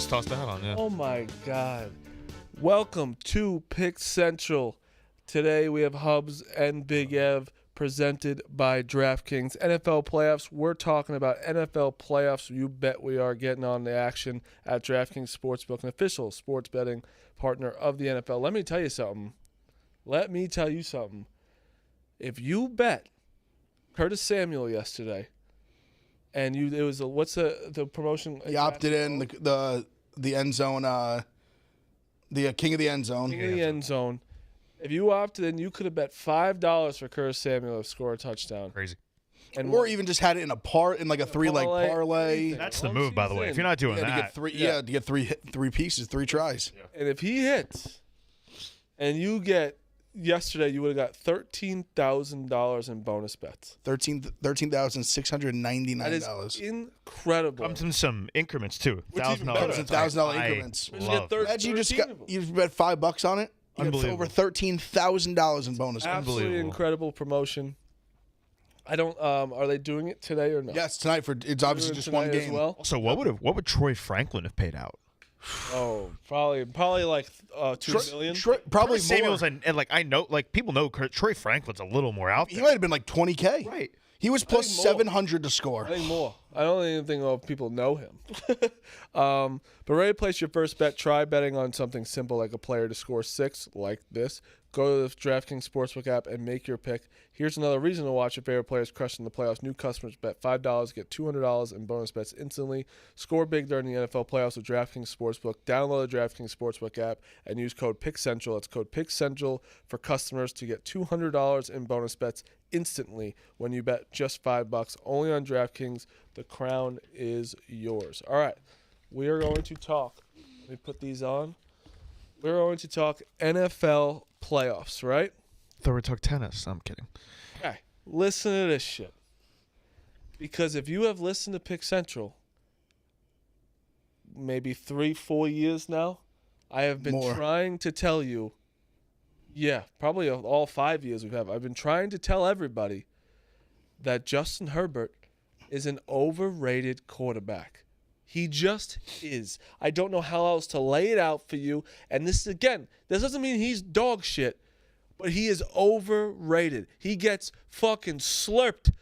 just tossed the hat on, yeah. Oh, my God. Welcome to Pick Central. Today we have Hubs and Big Ev presented by DraftKings. NFL playoffs. We're talking about NFL playoffs. You bet we are getting on the action at DraftKings Sportsbook, an official sports betting partner of the NFL. Let me tell you something. If you bet Curtis Samuel yesterday, and it was what's the promotion? He opted in the end zone, the king of the end zone. King of the end zone. If you opted in, you could have bet $5 for Curtis Samuel to score a touchdown. Crazy. Or even just had it in like a three-leg parlay. That's the move, by the way. If you're not doing that, to get three pieces, 3 tries. And if he hits, and you get yesterday, you would have got $13,000 in bonus bets. $13,699. That is incredible. comes in some increments too. $1,000 increments. Imagine you bet $5 on it. You get over $13,000 in bonus. Absolutely incredible promotion. I don't. Are they doing it today or no? Yes, tonight it's obviously just one game. Well? So what would Troy Franklin have paid out? Oh, probably like $2 million. Probably Curtis Samuels and like I know, like people know Troy Franklin's a little more out there. He might have been like $20K. Right. He was plus 700 to score. I think more. I don't even think people know him. But ready to place your first bet? Try betting on something simple like a player to score 6, like this. Go to the DraftKings Sportsbook app and make your pick. Here's another reason to watch your favorite players crush in the playoffs. New customers bet $5, get $200 in bonus bets instantly. Score big during the NFL playoffs with DraftKings Sportsbook. Download the DraftKings Sportsbook app and use code PICKCENTRAL. That's code PICKCENTRAL for customers to get $200 in bonus bets instantly when you bet just $5. Only on DraftKings. The crown is yours. All right. We are going to talk. Let me put these on. We're going to talk NFL playoffs, right? Thought we talk tennis. I'm kidding. Okay. Listen to this shit. Because if you have listened to Pick Central maybe 3-4 years now, I have been trying to tell you, probably all 5 years I've been trying to tell everybody that Justin Herbert is an overrated quarterback. He just is. I don't know how else to lay it out for you. And this doesn't mean he's dog shit, but he is overrated. He gets fucking slurped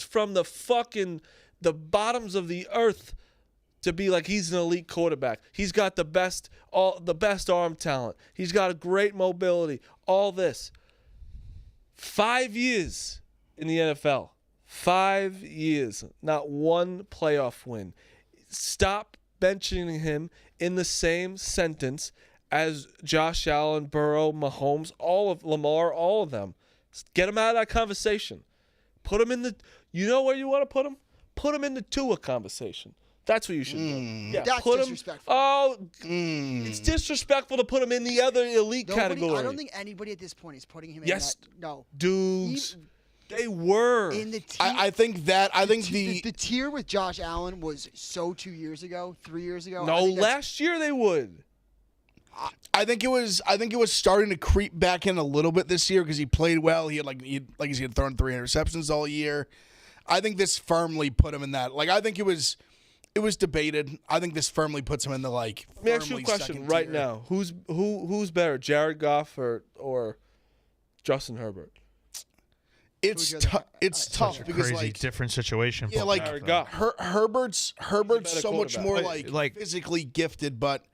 from the bottoms of the earth to be like he's an elite quarterback. He's got the best arm talent. He's got a great mobility. All this. 5 years in the NFL. 5 years. Not one playoff win. Stop mentioning him in the same sentence as Josh Allen, Burrow, Mahomes, Lamar, all of them. Get him out of that conversation. Put him in you know where you want to put him? Put him in the Tua conversation. That's what you should do. Yeah, that's disrespectful. It's disrespectful to put him in the other elite category. I don't think anybody at this point is putting him in that. No. Dudes. They were. In the tier, I think the tier with Josh Allen was 2 years ago, 3 years ago. No, last year they would. I think it was starting to creep back in a little bit this year because he played well. He had thrown 3 interceptions all year. I think this firmly put him in that. Like I think it was debated. I think this firmly puts him in the like. Let me ask you a question right now. Who's better, Jared Goff or Justin Herbert? It's tough because crazy different situation. Yeah, like Herbert's so much more like physically gifted, but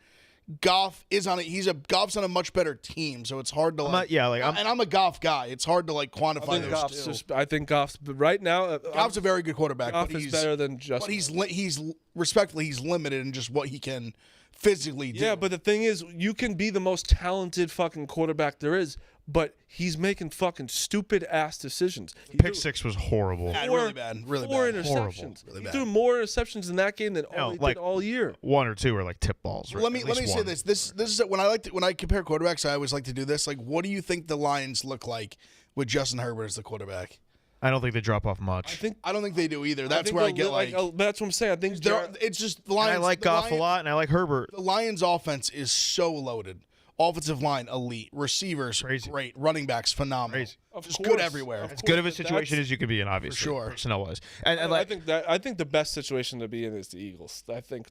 Goff is on Goff's on a much better team, so it's hard to I'm a Goff guy. It's hard to quantify those two. I think Goff's right now. Goff's a very good quarterback. Goff is better than Justin. But he's respectfully he's limited in just what he can physically do. Yeah, but the thing is, you can be the most talented fucking quarterback there is, but he's making fucking stupid ass decisions. Pick 6 was horrible. Really bad. Four interceptions. Horrible. He threw more interceptions in that game than he did all year. 1 or 2 are like tip balls. Right? Let me say this. This is when I compare quarterbacks. I always like to do this. Like, what do you think the Lions look like with Justin Herbert as the quarterback? I don't think they drop off much. I don't think they do either. That's where I get that's what I'm saying. I think it's just the Lions. I like Goff a lot, and I like Herbert. The Lions' offense is so loaded. Offensive line, elite. Receivers, great. Running backs, phenomenal. Just good everywhere. As good of a situation as you could be in, obviously. For sure. Personnel-wise. And I think the best situation to be in is the Eagles. I think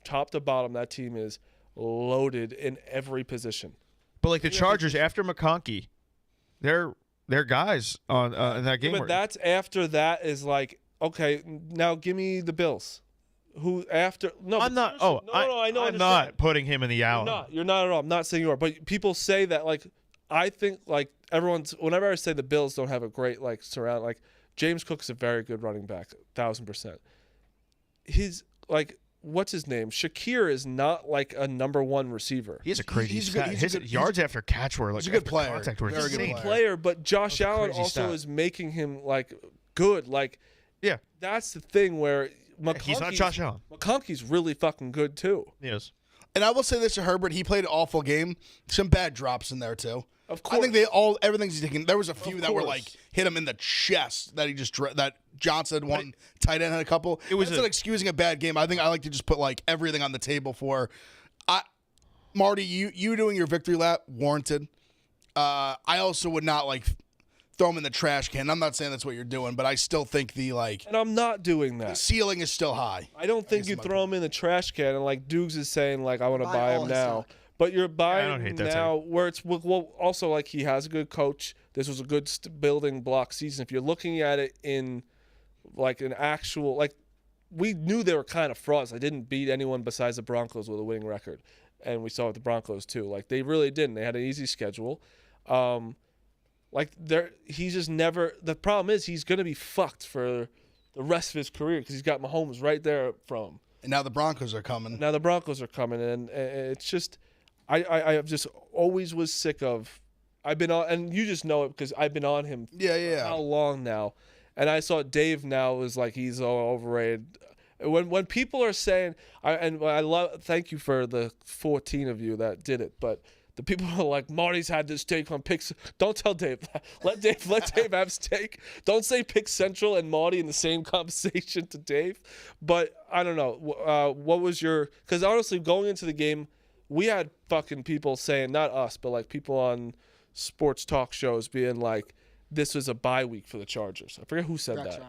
top to bottom, that team is loaded in every position. But like the Chargers, after McConkey, they're guys on in that game. But that's after that is like, okay, now give me the Bills. Who after? No, I'm not. Oh, no, I know. I'm not putting him in the Allen. You're not at all. I'm not saying you are. But people say that like, I think like whenever I say the Bills don't have a great like surround, like James Cook's a very good running back, 1000%. He's like, what's his name? Shakir is not like a number one receiver. He has a crazy stat. His yards after catch were like he's a good player. Contact were Very insane. good player. But Josh Allen also is making him like good. Like, yeah, that's the thing where. He's not Josh Allen. McConkey's really fucking good too. Yes. And I will say this to Herbert: he played an awful game. Some bad drops in there too. Of course. I think everything's taken. There was a few that were like hit him in the chest that he just that Johnson had one, tight end had a couple. It was not excusing a bad game. I think I like to just put like everything on the table for. Marty, you doing your victory lap warranted. I also would not like. Throw them in the trash can. I'm not saying that's what you're doing, but I still think and I'm not doing that. The ceiling is still high. I don't think you throw them in the trash can and like Dukes is saying like I want to buy him now, but you're buying him now where it's also like he has a good coach. This was a good building block season. If you're looking at it in like an actual like we knew they were kind of frauds. They didn't beat anyone besides the Broncos with a winning record, and we saw with the Broncos too. Like they really didn't. They had an easy schedule. He's just never. The problem is he's going to be fucked for the rest of his career because he's got Mahomes right there from him. And now the Broncos are coming. And it's just, I just always was sick of. I've been on, and you just know it because I've been on him. Yeah. For how long now? And I saw Dave now is like he's all overrated. When people are saying, thank you for the 14 of you that did it, but. The people are like, Marty's had this take on picks. Don't tell Dave that. Let Dave have his take. Don't say Pick Central and Marty in the same conversation to Dave. But I don't know. What was your? Because honestly, going into the game, we had fucking people saying, not us, but like people on sports talk shows being like, this was a bye week for the Chargers. I forget who said that.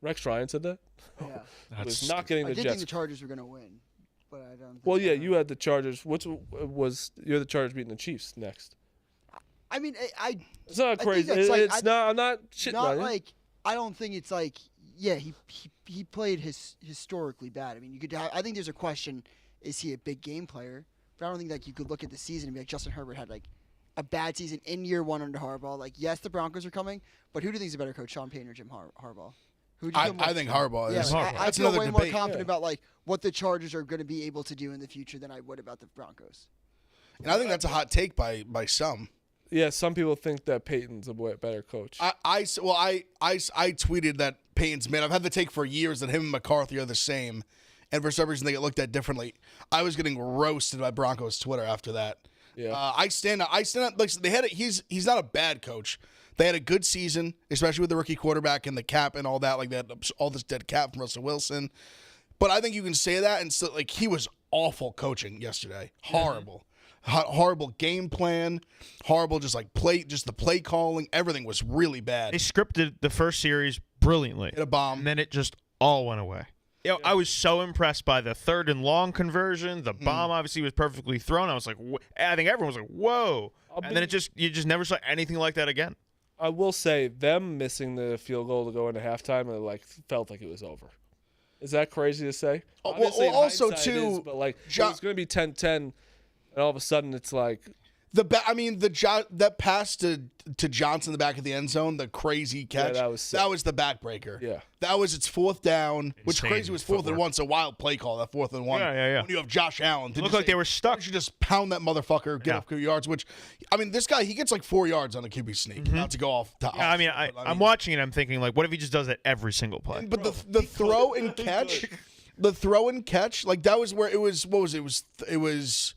Rex Ryan said that. Yeah, was not getting the I did Jets. think the Chargers were gonna win. But I don't well, yeah, you had the Chargers. You're the Chargers beating the Chiefs next? I mean, it's not crazy. It's not. I'm not shitting on you. Like I don't think it's like. Yeah, he played historically bad. I mean, I think there's a question: is he a big game player? But I don't think like you could look at the season and be like Justin Herbert had like a bad season in year one under Harbaugh. Like yes, the Broncos are coming, but who do you think is a better coach, Sean Payton or Jim Harbaugh? I think Harbaugh is. Yeah, I feel way more confident about like what the Chargers are going to be able to do in the future than I would about the Broncos. And I think that's a hot take by some. Yeah, some people think that Peyton's a better coach. I tweeted that Peyton's man. I've had the take for years that him and McCarthy are the same, and for some reason they get looked at differently. I was getting roasted by Broncos Twitter after that. Yeah, I stand up. Like they had. He's not a bad coach. They had a good season, especially with the rookie quarterback and the cap and all that. Like they had all this dead cap from Russell Wilson. But I think you can say that and still like he was awful coaching yesterday. Horrible. Horrible game plan. Horrible just the play calling. Everything was really bad. They scripted the first series brilliantly. Hit a bomb. And then it just all went away. I was so impressed by the 3rd and long conversion. The bomb obviously was perfectly thrown. I was like, I think everyone was like, whoa. And then you just never saw anything like that again. I will say them missing the field goal to go into halftime, it like felt like it was over. Is that crazy to say? Well, also too, but like it was going to be 10-10, and all of a sudden it's like that pass to Johnson in the back of the end zone, the crazy catch. Yeah, that was the backbreaker. Yeah, that was its 4th down, which Insane crazy was 4th and 1. It's a wild play call. That 4th and 1. Yeah. When you have Josh Allen, it looked like they were stuck. You should just pound that motherfucker, get up 2 yards. Which, I mean, this guy he gets like 4 yards on a QB sneak. Not to go off. I'm watching it. I'm thinking like, what if he just does it every single play? But the throw and catch, like that was where it was. What was it? It was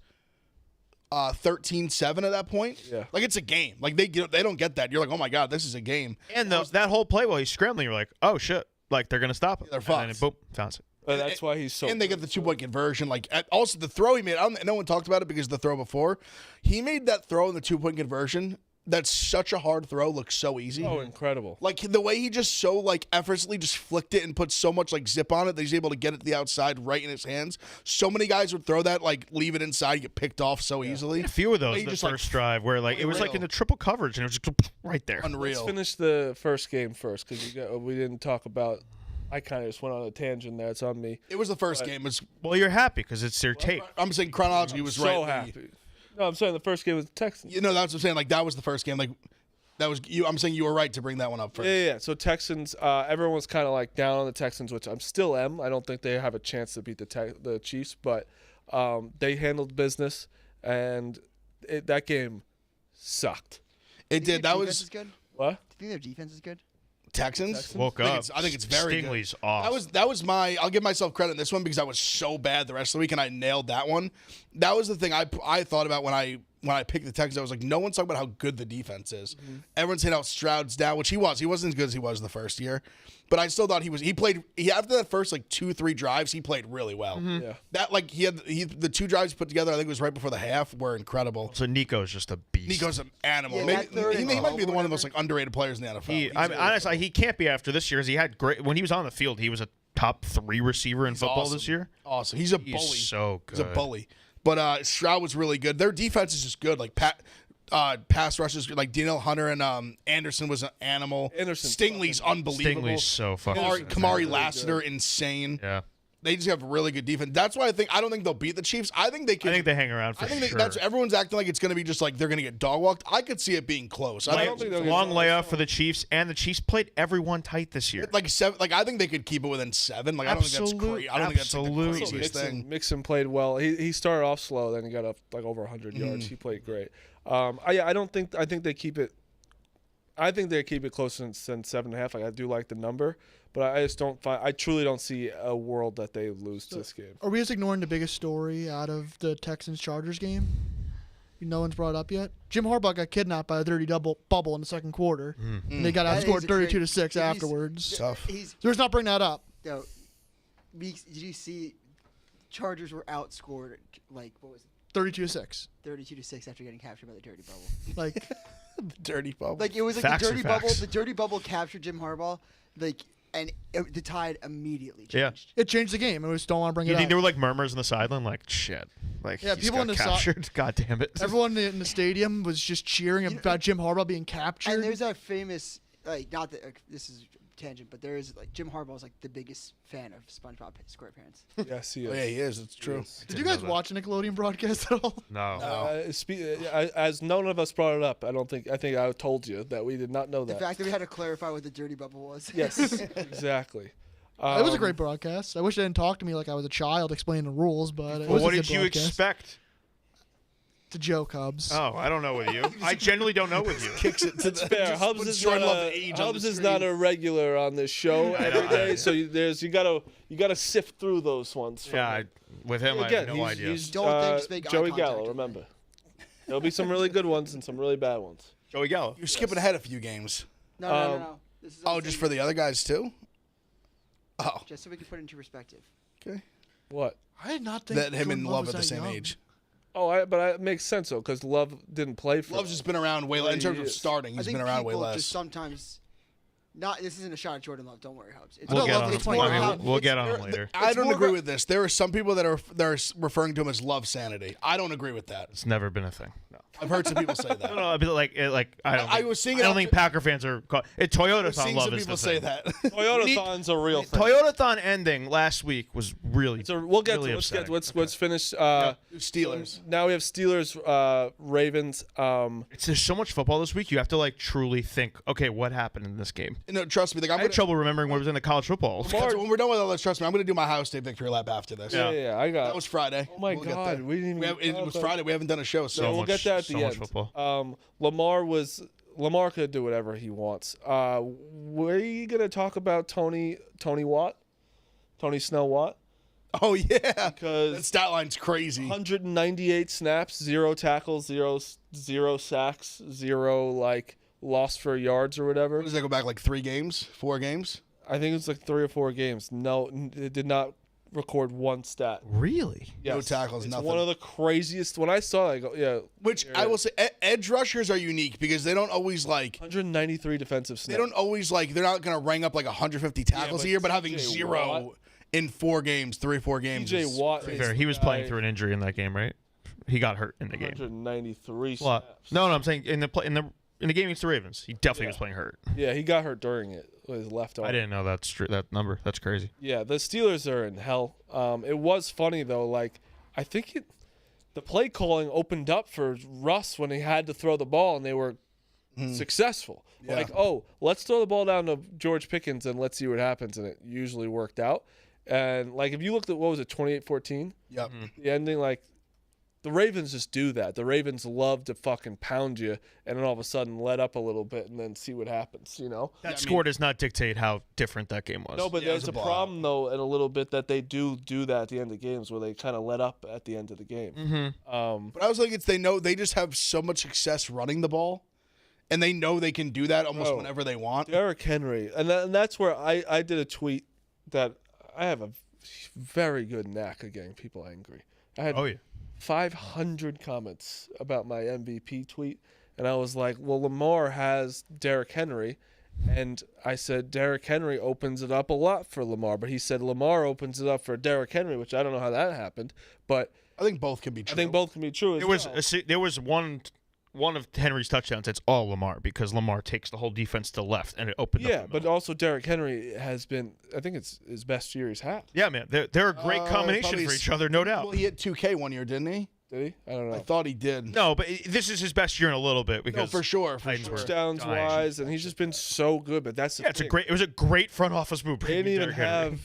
13-7 at that point. Yeah. Like it's a game. Like they don't get that. You're like, oh my God, this is a game. And that whole play while he's scrambling, you're like, oh shit, like they're gonna stop him. They're fucked. And then boom, bounce it. That's why he's so. And they get the 2-point conversion. Like also the throw he made. No one talked about it because the throw before he made that throw in the 2-point conversion. That's such a hard throw. Looks so easy. Oh, incredible! Like the way he just so like effortlessly just flicked it and put so much like zip on it that he's able to get it to the outside right in his hands. So many guys would throw that, like leave it inside, get picked off so easily. A few of those the just, first drive where like it was like in the triple coverage and it was just right there. Unreal. Let's finish the first game first because we didn't talk about. I kind of just went on a tangent there. It's on me. It was the first game. Well, you're happy because it's their tape. I'm saying chronology was right. So happy. No, I'm saying the first game was the Texans. You know, that's what I'm saying. Like that was the first game. Like that was you. I'm saying you were right to bring that one up first. Yeah. So Texans, everyone was kind of like down on the Texans, which I'm still am. I don't think they have a chance to beat the Chiefs, but they handled business, and that game sucked. It did. That was good. What? Do you think their defense is good? Texans. Woke up. I think it's very Stingley's good. off. That was my. I'll give myself credit in this one because I was so bad the rest of the week and I nailed that one. That was the thing I thought about when I picked the Texans. I was like, no one's talking about how good the defense is. Mm-hmm. Everyone's saying how Stroud's down, which he was. He wasn't as good as he was the first year, but I still thought he played. After that first like 2-3 drives, he played really well. Mm-hmm. Yeah. That like the 2 drives put together. I think it was right before the half were incredible. So Nico's just a beast. Nico's an animal. Yeah, Maybe, he might be the one of the most like underrated players in the NFL. Honestly, he can't be after this year. He had great when he was on the field. He was a top 3 receiver in football awesome. this year. Awesome. He's a bully. He's so good. He's a bully. But Stroud was really good. Their defense is just good. Like pass rushes, like Daniel Hunter and Anderson was an animal. Stingley's unbelievable. Stingley's so fucking good. Kamari Lassiter, insane. Yeah. They just have really good defense. That's why I don't think they'll beat the Chiefs. I think they can. I think they hang around for sure. Everyone's acting like it's going to be just like they're going to get dog walked. I could see it being close. I don't think long layoff for the Chiefs, and the Chiefs played everyone tight this year. like 7. Like I think they could keep it within 7. Like I don't think that's crazy. I don't think that's like the craziest thing. Mixon played well. He started off slow, then he got up like over 100 yards. He played great. I think they keep it. I think they keep it closer than 7.5. Like I do like the number, but I just don't find. I truly don't see a world that they lose this game. Are we just ignoring the biggest story out of the Texans-Chargers game? No one's brought it up yet. Jim Harbaugh got kidnapped by a dirty bubble in the second quarter, and they got outscored 32-6 afterwards. Tough. So let's not bring that up. Yo, did you see? Chargers were outscored like what was it? 32-6. 32-6 after getting captured by the dirty bubble. Like The dirty bubble. Like it was like Facts the are dirty bubble. facts. The dirty bubble captured Jim Harbaugh. Like and the tide immediately Yeah. changed. it changed the game. I just don't want to bring You it think up. there were like murmurs on the sideline, like shit, like Yeah, he's people got in the captured. God damn it! Everyone in the stadium was just cheering about Jim Harbaugh being And captured. there's that famous not that this is a tangent, but there is like Jim Harbaugh's like the biggest fan of SpongeBob SquarePants. Yes, he is. Oh, yeah, he is. It's true. Did you guys watch a Nickelodeon broadcast at all? No. As none of us brought it up, I think I told you that we did not know The that. fact that we had to clarify what the dirty bubble was. Yes, exactly. It was a great broadcast. I wish they didn't talk to me like I was a child explaining the rules, but it Well, was what a good did you broadcast. expect? To Joe Cubs. Oh, I don't know with you. I generally don't know with you. Kicks it to the Fair. Hubs is not a regular on this show every day, so you gotta sift through those ones. Yeah, with him, I have no idea. Don't think, just make eye Joey contact Gallo. with Remember, there'll be some really good ones and some really bad ones. Joey Gallo. You're skipping ahead a few games. No. This is Oh, just for the other guys too? Oh, just so we can put it into perspective. okay. What? I did not think That him Jordan and Love was at the that same young. age. Oh, but it makes sense though, because Love didn't play for. Love's just been around way less. In terms of starting, I he's think been around way people less. just sometimes. This isn't a shot at Jordan Love. Don't worry, Hubs. It's We'll I get love on the him. 20 We'll get on him it's- later. I don't more agree about- with this. There are some people that are referring to him as Love Sanity. I don't agree with that. It's never been a thing. No. I've heard some people say that. No, I mean, like I don't. I think, was seeing I it don't after- think Packer fans are. Toyota I've Thon seen love some is people the say thing. that. Toyota-thon's a real thing. Toyota Thon ending last week was really. So we'll get really to upsetting. let's finish. Steelers. Now we have Steelers, Ravens. There's so much football this week. You have to like truly think. Okay, what happened in this game? No, trust me. Like, I had trouble remembering what was in the college football. When we're done with all this, trust me, I'm going to do my Ohio State victory lap after this. Yeah, I got. That was Friday. Oh my We'll get God, there. we didn't even. It was Friday. We haven't done a show, so we'll get that at so the much end. football. Lamar could do whatever he wants. Were you gonna talk about Tony Watt? Tony Snell Watt? Oh yeah, Because that stat line's crazy. 198 snaps, 0 tackles, 0 sacks, 0 like lost for yards or whatever. Does that go back like 3 games, 4 games? I think it was like 3 or 4 games. No, it did not record one stat. Really? No Yes. tackles, It's nothing. one of the craziest. When I saw it, I go, yeah. Which I will say, edge rushers are unique because they don't always 193 defensive snaps. They don't always they're not going to rang up 150 tackles but a year, but having TJ 0 Watt- in 3 or 4 games. TJ is Watt. crazy. Fair. He was playing through an injury in that game, right? He got hurt in the game. 193 Well, snaps. no, I'm saying in the game against the Ravens, he definitely was playing hurt. Yeah, he got hurt during it with his left arm. I didn't know that's true. That number. That's crazy. Yeah, the Steelers are in hell. It was funny though. I think the play calling opened up for Russ when he had to throw the ball, and they were successful. Yeah. Let's throw the ball down to George Pickens and let's see what happens, and it usually worked out. And if you looked at what was it, 28-14, Yep. the ending, the Ravens just do that. The Ravens love to fucking pound you and then all of a sudden let up a little bit and then see what happens, That score does not dictate how different that game was. No, but Yeah, it there's was a a blowout. problem, though, in a little bit that they do that at the end of games where they kind of let up at the end of the game. Mm-hmm. But I was they just have so much success running the ball, and they know they can do that almost whenever they want. Derrick Henry, and that's where I did a tweet that I have a very good knack of getting people angry. I had Oh yeah. 500 comments about my MVP tweet, and I was like, well, Lamar has Derrick Henry, and I said Derrick Henry opens it up a lot for Lamar, but he said Lamar opens it up for Derrick Henry, which I don't know how that happened, but I think both can be true. I think both can be true. There was one of Henry's touchdowns. It's all Lamar because Lamar takes the whole defense to the left and it opened up. Yeah, the but middle. also Derrick Henry has been, I think it's his best year he's had. Yeah, man, they're a great combination probably for each other, no doubt. Well, he hit 2K one year, didn't he? Did he? I don't know. I thought he did. No, but this is his best year in a little bit because No, for sure. Titans were Touchdowns dying. wise, and he's just been so good. But that's the Yeah, thing. it was a great front office move. They bringing didn't even Derrick Henry.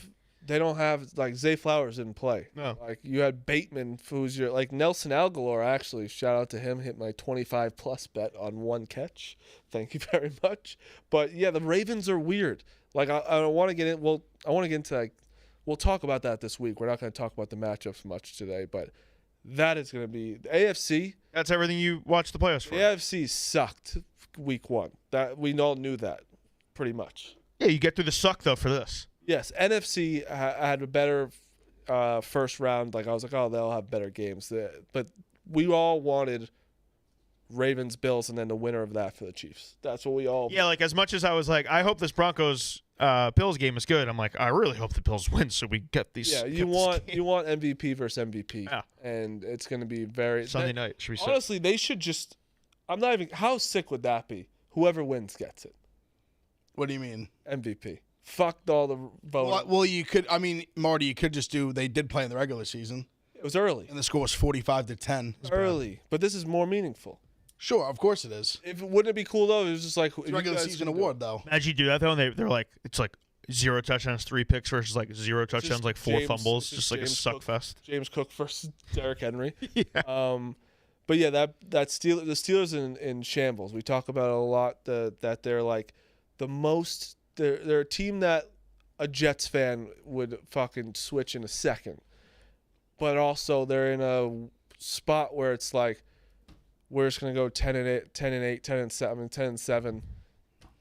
they don't have Zay Flowers didn't play. No. You had Bateman, who's your Nelson Aguilar. Actually, shout out to him. Hit my 25+ bet on one catch. Thank you very much. But yeah, the Ravens are weird. I don't want to get in. Well, I want to get into we'll talk about that this week. We're not going to talk about the matchups much today, but that is going to be the AFC. That's everything you watched the playoffs for. The AFC sucked week 1. That we all knew that pretty much. Yeah, you get through the suck though for this. Yes, NFC had a better first round. I was like, oh, they'll have better games. But we all wanted Ravens, Bills, and then the winner of that for the Chiefs. That's what we all. Yeah, as much as I was like, I hope this Broncos Bills game is good. I'm like, I really hope the Bills win so we get these. Yeah, get you this want game. you want MVP versus MVP. Yeah. And it's going to be very Sunday night. Should we say? Honestly, they should just. I'm not even. How sick would that be? Whoever wins gets it. What do you mean? MVP. Fucked all the voting. Well, you could. I mean, Marty, you could just do. They did play in the regular season, It was early. and the score was 45-10. Early, but this is more meaningful. Sure, of course it is. Wouldn't it be cool though? It was just It's a regular season award, though. Imagine you do that though, and they're like, it's 0 touchdowns, 3 picks versus 0 touchdowns, 4 James- fumbles, it's just just a James suck Cook. fest. James Cook versus Derrick Henry. Yeah. But yeah, the Steelers in shambles. We talk about it a lot. That they're the most. They're a team that a Jets fan would fucking switch in a second. But also they're in a spot where it's we're just gonna go 10-8, 10-8, 10-7, 10-7,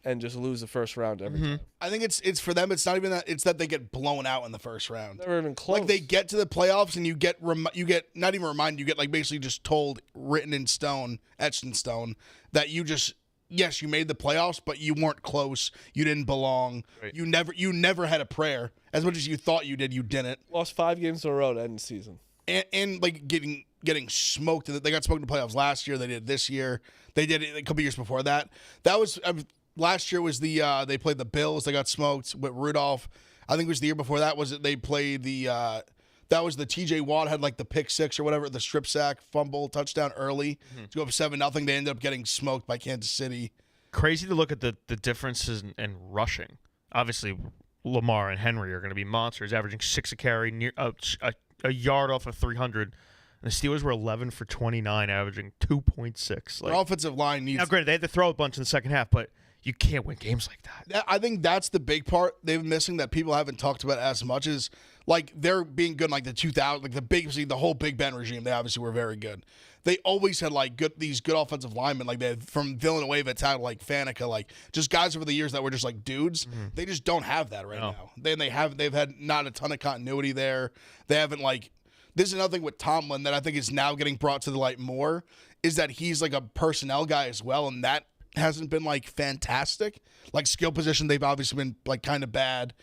and just lose the first round every time. I think it's for them. It's not even that. It's that they get blown out in the first round. Never even close. They get to the playoffs and you get not even reminded. You get basically just told, written in stone, etched in stone, that you just. Yes, you made the playoffs, but you weren't close. You didn't belong. Right. You never had a prayer. As much as you thought you did, you didn't. Lost 5 games in a row to end the season. And getting smoked. They got smoked in the playoffs last year. They did it this year. They did it a couple years before that. That was last year was the they played the Bills. They got smoked with Rudolph. I think it was the year before that. Was it they played the that was the TJ Watt had the pick 6 or whatever, the strip sack, fumble, touchdown early to go up 7-0. They ended up getting smoked by Kansas City. Crazy to look at the differences in rushing. Obviously, Lamar and Henry are going to be monsters, averaging 6 a carry, near a yard off of 300. And the Steelers were 11 for 29, averaging 2.6. Their offensive line needs. Now, granted, they had to throw a bunch in the second half, but you can't win games like that. I think that's the big part they've been missing that people haven't talked about as much is like they're being good in like the 2000, like the whole Big Ben regime. They obviously were very good. They always had like these good offensive linemen, like they had from Villanueva to like Faneca, like just guys over the years that were just like dudes. They just don't have that right now. They've had not a ton of continuity there. They haven't like. This is another thing with Tomlin that I think is now getting brought to the light more is that he's like a personnel guy as well, and that hasn't been like fantastic. Like skill position, they've obviously been like kind of bad.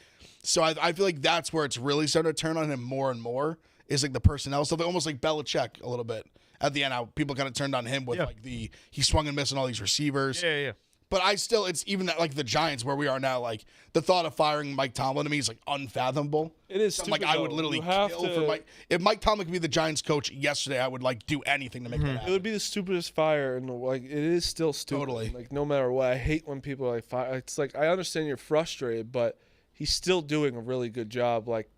So I feel like that's where it's really starting to turn on him more and more is like the personnel stuff. Almost like Belichick a little bit. At the end, how people kind of turned on him with like he swung and missed on all these receivers. Yeah. But it's even that like the Giants where we are now, like the thought of firing Mike Tomlin to me is like unfathomable. It is stupid, like I would literally kill for Mike. If Mike Tomlin could be the Giants coach yesterday, I would like do anything to make that happen. It would be the stupidest fire, and like it is still stupid. Totally. Like no matter what, I hate when people are like fire. It's like I understand you're frustrated, but he's still doing a really good job. Like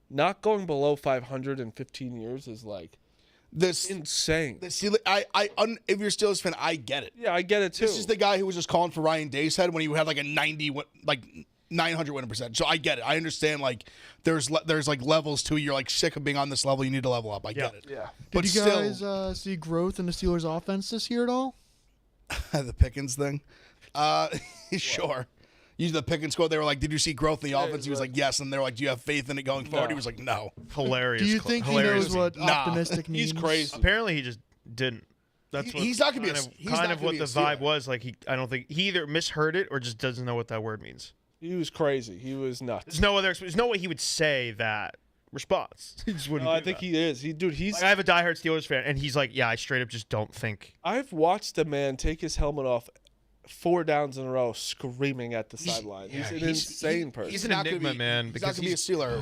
not going below 500 in 15 years is like. This insane. If you're a Steelers fan, I get it. Yeah, I get it too. This is the guy who was just calling for Ryan Day's head when he had like a 900 winning percentage. So I get it. I understand. Like there's like levels to it. You're like sick of being on this level. You need to level up. I get it. Yeah. But Did you guys see growth in the Steelers' offense this year at all? The Pickens thing. Sure. Using the Pickens quote, they were like, "Did you see growth in the offense?" He was like, "Yes." And they're like, "Do you have faith in it going forward?" He was like, "No." Hilarious. Do you think he hilarious. knows what optimistic means? He's crazy. Apparently, he just didn't. That's what he's not gonna be kind of what the vibe was. Like I don't think he either misheard it or just doesn't know what that word means. He was crazy. He was nuts. There's no way he would say that response. He just wouldn't. No, I think he is. He's. Like, I have a diehard Steelers fan, and he's like, "Yeah, I straight up just don't think." I've watched a man take his helmet off 4 downs in a row, screaming at the sideline. He's an insane person. He's an enigma, man. He's not gonna be a Steeler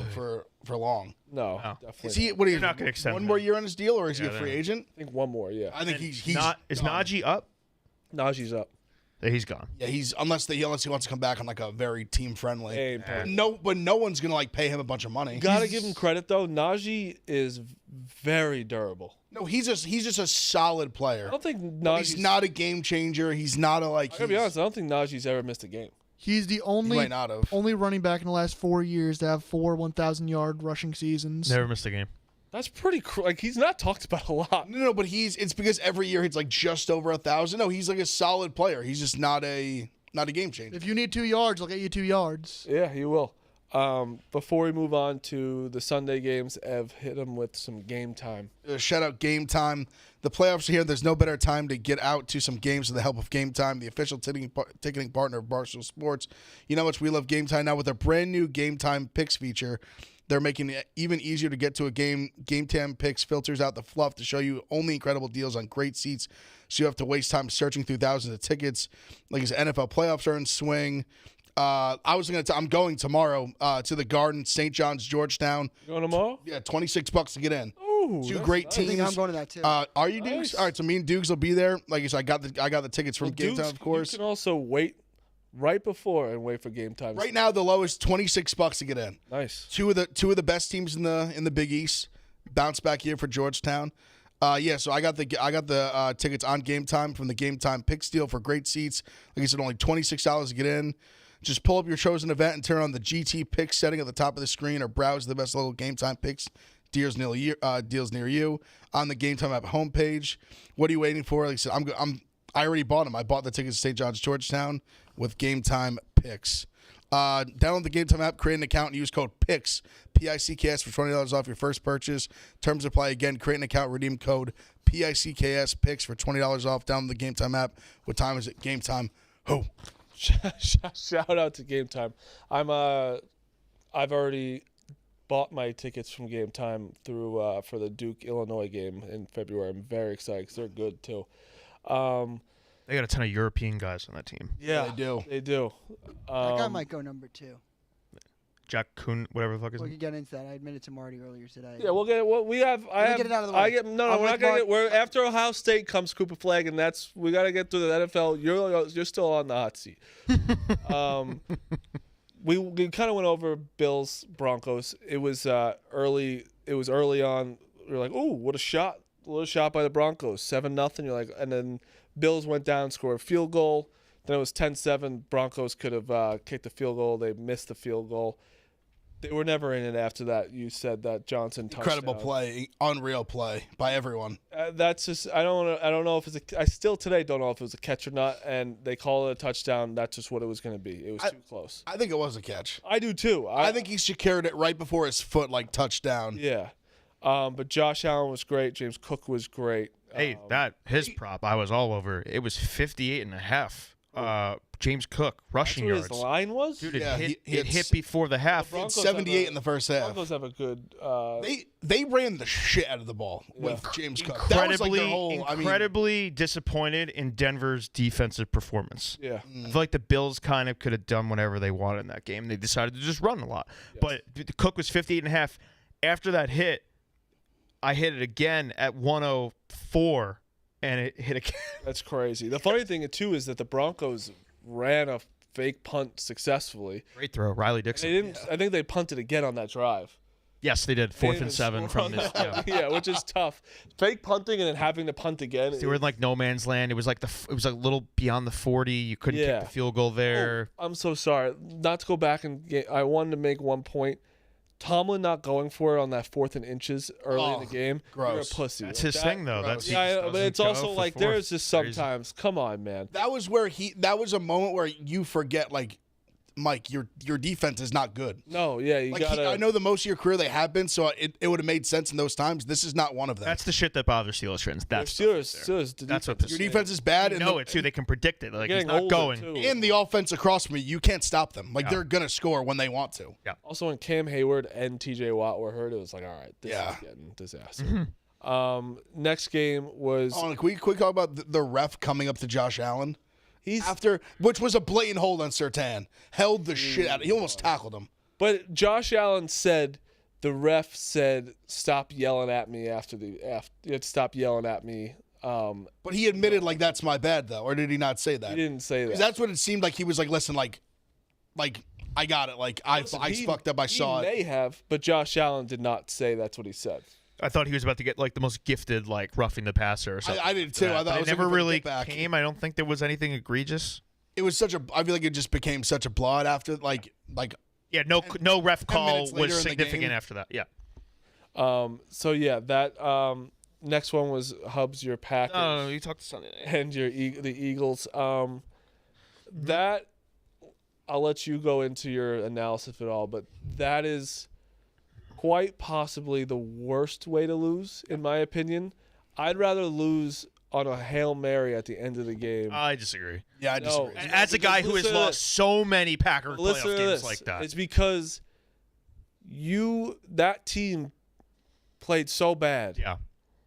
for long. No, No. definitely. Is he? What are you not gonna extend one him. more year on his deal, or is he a Yeah, free they're- agent? I think one more. Yeah, I think he's not. Is gone. Najee up? Najee's up. Yeah, he's gone. Yeah, unless he wants to come back on like a very team friendly. Hey, But no one's gonna like pay him a bunch of money. gotta give him credit though. Najee is very durable. No, he's just a solid player. I don't think But Najee's he's not a game changer. He's not a like. I gotta be honest. I don't think Najee's ever missed a game. He's the He only might not have. only running back in the last 4 years to have 4 1,000-yard rushing seasons. Never missed a game. That's pretty like he's not talked about a lot. No, but it's because every year he's like just over 1,000. No, he's like a solid player. He's just not a game changer. If you need 2 yards, I'll get you 2 yards. Yeah, he will. Before we move on to the Sunday games, Ev, hit him with some game time. Shout out Game Time. The playoffs are here. There's no better time to get out to some games with the help of Game Time, the official ticketing partner of Barstool Sports. You know how much we love Game Time now with their brand new Game Time Picks feature. They're making it even easier to get to a game. Game Time Picks filters out the fluff to show you only incredible deals on great seats, so you have to waste time searching through thousands of tickets. Like his NFL playoffs are in swing. I'm going tomorrow to the Garden, St. John's, Georgetown. You going tomorrow? Yeah, $26 to get in. Ooh, Two that's great nice. teams. I think I'm going to that too. Are you, Nice. Dukes? All right, so me and Dukes will be there. Like I said, I got the tickets from Well, Game Dukes, Time, of course. You can also wait right before and wait for game time. Right now, the lowest $26 to get in. Nice. Two of the best teams in the Big East. Bounce back here for Georgetown. So I got the tickets on Game Time from the Game Time Picks deal for great seats. Like I said, only $26 to get in. Just pull up your chosen event and turn on the GT Picks setting at the top of the screen, or browse the best local Game Time Picks deals near you on the Game Time app homepage. What are you waiting for? Like I said, I already bought them. I bought the tickets to St. John's, Georgetown with Game Time Picks. Download the Game Time app, create an account, and use code PICKS, PICKS, for $20 off your first purchase. Terms apply. Again, create an account, redeem code PICKS, PICKS, for $20 off. Download the Game Time app. What time is it? Game Time. Ho. Shout out to Game Time. I've already bought my tickets from Game Time through for the Duke Illinois game in February. I'm very excited because they're good too. They got a ton of European guys on that team. Yeah, They do. They do. That guy might go number 2. Jack Kuhn, whatever the fuck his We name. could get into that. I admitted to Marty earlier today. Yeah, we'll get what we have. I me have. get it out of the I way. get no. I'm We're not with gonna Mark. get. We're after Ohio State comes Cooper Flag, and we got to get through the NFL. You're still on the hot seat. We kind of went over Bills Broncos. It was early. It was early on. We were like, "Ooh, what a shot! What a shot by the Broncos! 7-0." You're like, and then Bills went down, scored a field goal Then it was 10-7. Broncos could have kicked the field goal. They missed the field goal. They were never in it after that. You said that Johnson touchdown. Incredible play, unreal play by everyone. That's just I don't know if it's I still today don't know if it was a catch or not, and they call it a touchdown. That's just what it was going to be. It was too close. I think it was a catch. I do too. I think he secured it right before his foot, like touchdown. Yeah. But Josh Allen was great. James Cook was great. Hey, his prop, I was all over. It was 58.5. James Cook rushing that's yards. what his line was? Dude, it Yeah, hit before the half. The Broncos 78 in the first half. Broncos have a good. They ran the shit out of the ball with James Cook. That was like their whole. Incredibly disappointed in Denver's defensive performance. Yeah. I feel like the Bills kind of could have done whatever they wanted in that game. They decided to just run a lot. Yes. But Cook was 58.5. After that hit, I hit it again at 104, and it hit again. That's crazy. The funny thing, too, is that the Broncos ran a fake punt successfully. Great throw, Riley Dixon. They didn't. I think they punted again on that drive. Yes, they did. They 4th didn't and 7 score from on this. that. Yeah. Yeah, which is tough. Fake punting and then having to punt again. They were in like no man's land. It was like a little beyond the 40. You couldn't kick the field goal there. Oh, I'm so sorry. Not to go back and I wanted to make one point. Tomlin not going for it on that 4th and inches early in the game. Gross. You're a pussy. That's his thing, though. gross. That's Yeah, but it's also like there's just Crazy. sometimes. Come on, man. That was where that was a moment where you forget, like, Mike, your defense is not good. No, yeah, you Like gotta. I know the most of your career they have been, so it would have made sense in those times. This is not one of them. That's the shit that bothers Steelers fans. That's Steelers. That's what your defense is bad, You and know it too. They can predict it. Like it's getting not older, going. too. and the offense across from you can't stop them. Like Yeah. they're gonna score when they want to. Also, when Cam Hayward and T.J. Watt were hurt, it was like, all right, this is getting disaster. Next game was Can we quick talk about the ref coming up to Josh Allen? he's Which was a blatant hold on Surtain. Held the shit out. He almost tackled him. But Josh Allen said the ref said stop yelling at me after you had to stop yelling at me. But he admitted like that's my bad though, or did he not say that? He didn't say that. 'Cause that's what it seemed like. He was like, listen, like I got it. Like I fucked up. I saw He it. may have, but Josh Allen did not say that's what he said. I thought he was about to get like the most gifted like roughing the passer or something. I did too. I thought But I it was never looking for the really kickback. came. I don't think there was anything egregious. It was such a. I feel like it just became such a blowout after like. Yeah, no ref call minutes later was in the significant game. after that. Yeah. So yeah, that next one was Hubs your Packers No, you talked to Sunday night. and your the Eagles. That I'll let you go into your analysis of it all, but that is quite possibly the worst way to lose, in my opinion. I'd rather lose on a Hail Mary at the end of the game. I disagree. Yeah, I No. disagree. As a guy who has listen to lost this. so many Packer Listen playoff to games this. like that. It's because that team played so bad. Yeah.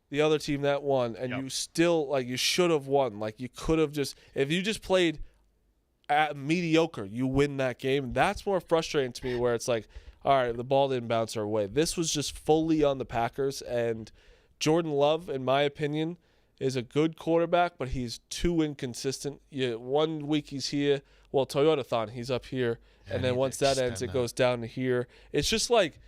The other team that won, and Yep. you still you should have won. Like you could have if you just played at mediocre, you win that game. That's more frustrating to me. Where it's like, all right, the ball didn't bounce our way. This was just fully on the Packers, and Jordan Love, in my opinion, is a good quarterback, but he's too inconsistent. One week he's here. Well, Toyotathon, he's up here, and then once that ends, it goes down to here. It's just like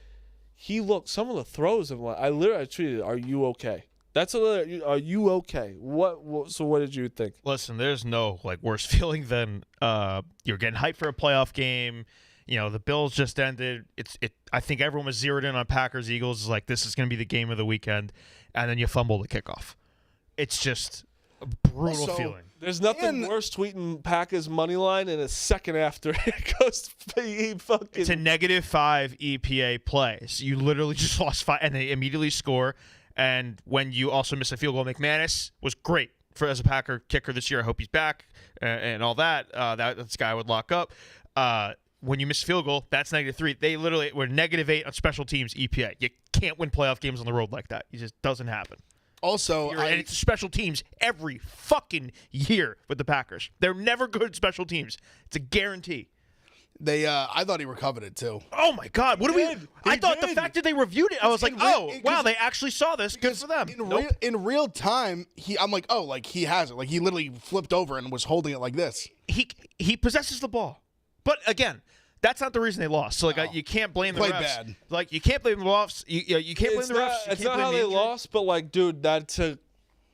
he looked. Some of the throws, I literally treated. Are you okay? That's are you okay? So what did you think? Listen, there's no worse feeling than you're getting hyped for a playoff game. You know, the Bills just ended. I think everyone was zeroed in on Packers Eagles. It's like this is going to be the game of the weekend, and then you fumble the kickoff. It's just a brutal Also, feeling. There's nothing worse tweeting Packers money line in a second after it goes. He fucking. It's a -5 EPA play. So you literally just lost 5, and they immediately score. And when you also miss a field goal, McManus was great as a Packer kicker this year. I hope he's back and all that. This guy would lock up. When you miss a field goal, that's -3. They literally were -8 on special teams EPA. You can't win playoff games on the road like that. It just doesn't happen. Also, And it's special teams every fucking year with the Packers. They're never good at special teams. It's a guarantee. I thought he recovered it too. Oh my God! What do we? I thought the fact that they reviewed it, I was like, wow, they actually saw this. Good for them. In real time, I'm like, oh, like he has it. Like he literally flipped over and was holding it like this. He possesses the ball, but again, that's not the reason they lost. So you can't blame the Played refs. bad. Like you can't blame the refs. You can't blame the refs. You It's can't not blame how the they injury. lost, but dude, that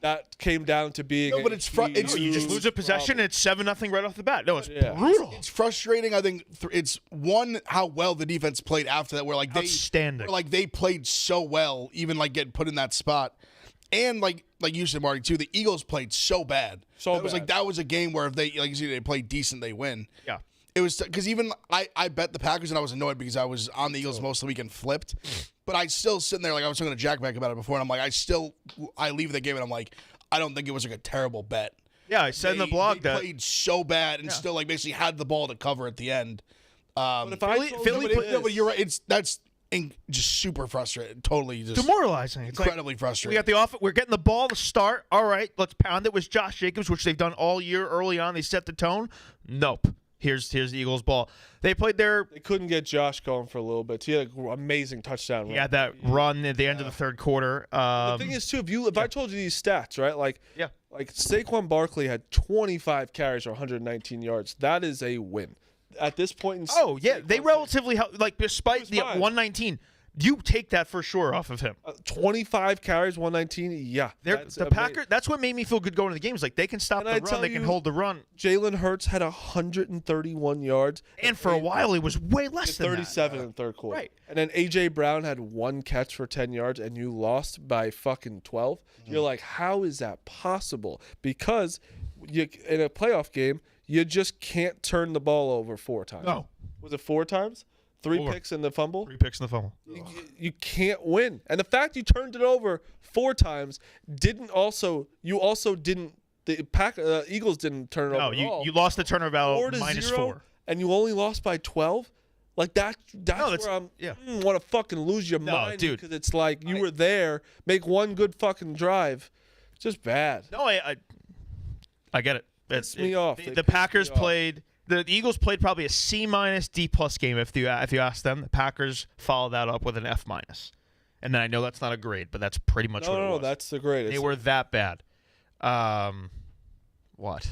that came down to being. No, but it's You just lose a possession and it's 7-0 right off the bat. No, it's Yeah. brutal. It's frustrating. I think it's one how well the defense played after that. Where like Outstanding. they played so well, even like getting put in that spot. And like you said, Marty, too, the Eagles played so bad. That was a game where if they they played decent, they win. Yeah. It was because even I bet the Packers and I was annoyed because I was on the Eagles most of the week and flipped. But I still sitting there like I was talking to Jack back about it before, and I'm like I leave the game and I'm like I don't think it was like a terrible bet. Yeah, I said in the blog they that played so bad and still like basically had the ball to cover at the end. But if I Philly But you're right. That's just super frustrating. Totally just demoralizing. It's incredibly frustrating. We got the off. We're getting the ball to start. All right, let's pound it with Josh Jacobs, which they've done all year early on. They set the tone. Nope. Here's the Eagles' ball. They played their. They couldn't get Josh going for a little bit. He had an amazing touchdown. He had that run at the end of the third quarter. The thing is, too, if I told you these stats, right? Like Saquon Barkley had 25 carries for 119 yards. That is a win. At this point in they relatively despite the 119, you take that for sure off of him. 25 carries, 119. Yeah, the Packers. That's what made me feel good going to the games. Like they can stop the run, they can hold the run. Jalen Hurts had 131 yards, and for a while it was way less than 37 in the third quarter. Right. And then AJ Brown had 1 catch for 10 yards, and you lost by fucking 12. You're like, how is that possible? Because in a playoff game, you just can't turn the ball over 4 times. No. Was it 4 times? 3 picks in the fumble? 3 picks in the fumble. You can't win. And the fact you turned it over 4 times the Eagles didn't turn it over at all. You lost the turnover battle -4. And you only lost by 12? Like that's where I'm want to fucking lose your mind, dude. because it's like you were there, make one good fucking drive. It's just bad. No, I get it. Pissed me off. The Packers played. The Eagles played probably a C- D+ game if you ask them. The Packers followed that up with an F-. And then I know that's not a grade, but that's pretty much what it was. No, that's the grade. They were that bad. What?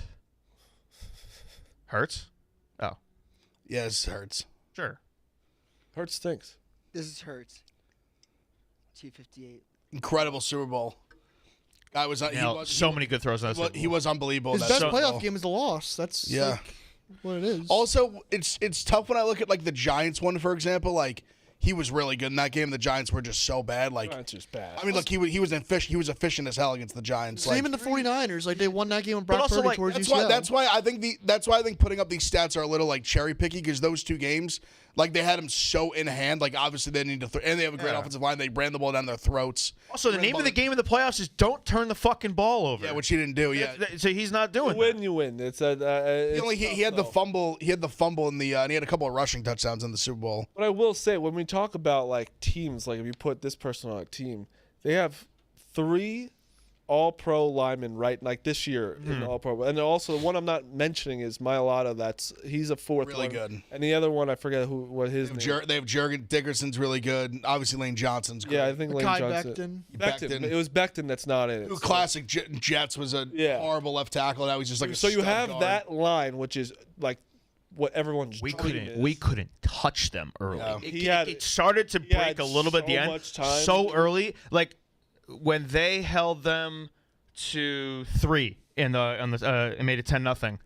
Hurts? Oh. Yes, Hurts. Sure. Hurts stinks. This is Hurts. 258. Incredible Super Bowl. Guy was many good throws. He was unbelievable. His best playoff game is the loss. That's what it is. Also, it's tough when I look at like the Giants one, for example. Like he was really good in that game. The Giants were just so bad. Like Giants just bad. I mean, look, he was efficient as hell against the Giants. Same in the 49ers. Like they won that game with Brock Purdy towards UCL. That's why I think putting up these stats are a little like cherry picky, because those 2 games, like they had him so in hand. Like obviously they need to, and they have a great offensive line. They ran the ball down their throats. Also, the name of the game in the playoffs is don't turn the fucking ball over. Yeah, which he didn't do. Yeah, so he's not doing. You win. It's he had the fumble. He had the fumble in the, and he had a couple of rushing touchdowns in the Super Bowl. But I will say, when we talk about like teams, like if you put this person on a team, they have 3 All-Pro linemen, right? Like this year in All-Pro, and also the one I'm not mentioning is Mailata. He's a 4th really one. good. And the other one, I forget what his name. They have Jurgen Dickerson's really good. Obviously Lane Johnson's great. Yeah, I think Lane Johnson. Becton. It was Becton that's not in it. Classic Jets was a horrible left tackle. Now he's just like so you have guard. That line, which is like what everyone's we couldn't touch them early. Yeah. It started to break a little bit at the end. So early, like when they held them to 3 and made it 10-0.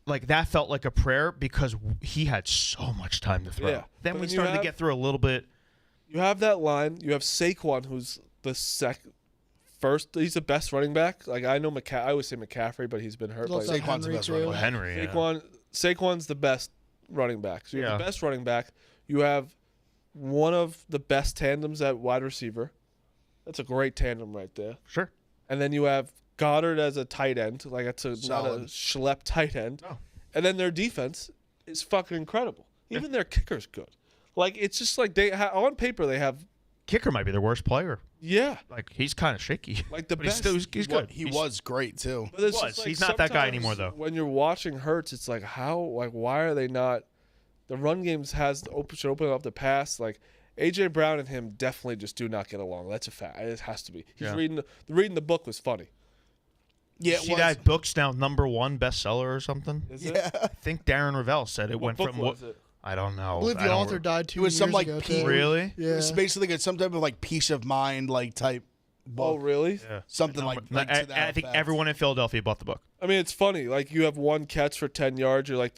Like that felt like a prayer because he had so much time to throw. Yeah. Then we started to get through a little bit. You have that line. You have Saquon, who's the first. He's the best running back. Like I know I always say McCaffrey, but he's been hurt. Saquon's the best running back. Henry. Saquon's the best running back. So you have the best running back. You have one of the best tandems at wide receiver. That's a great tandem right there. Sure. And then you have Goddard as a tight end. Like that's not a schlep tight end. No. And then their defense is fucking incredible. Even their kicker's good. Like it's just like on paper they have. Kicker might be their worst player. Yeah. Like he's kind of shaky. Like the but best. He's good. He was great too. But he's not that guy anymore though. When you're watching Hurts, it's like why are they not? The run games should open up the pass. Like AJ Brown and him definitely just do not get along. That's a fact. It has to be. He's reading the book was funny. Yeah, see that book's now #1 bestseller or something. Is it? Yeah. I think Darren Ravel said it went book from was it? I don't know. I believe the author died 2 years ago. Really? Yeah. It was basically like some type of like peace of mind like type. Oh, book. really? Yeah. Something like to that I think effect. everyone in Philadelphia bought the book. I mean, it's funny. Like, you have one catch for 10 yards. You're like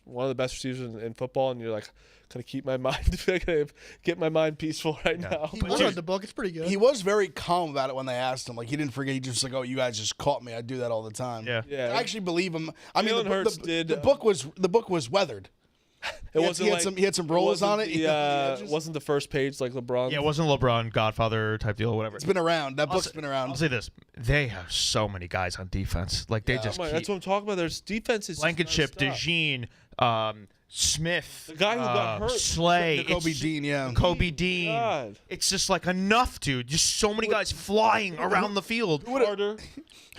one of the best receivers in football, and you're like, gotta keep my mind, get my mind peaceful right now. I read the book. It's pretty good. He was very calm about it when they asked him. Like, he didn't forget. He just like, oh, you guys just caught me. I do that all the time. Yeah. Yeah. I actually believe him. I mean, Jalen Hurts the book was weathered. He had some rollers on it. Wasn't the first page like LeBron? Yeah, it wasn't LeBron, Godfather type deal, or whatever. It's been around. That book's been around. I'll say this: they have so many guys on defense. Like they just That's what I'm talking about. There's defenses. Blankenship, DeJean, Smith, the guy who got hurt, Slay, Kobe Dean. Yeah. Kobe Dean. God. It's just like enough, dude. Just so many guys flying around the field. Who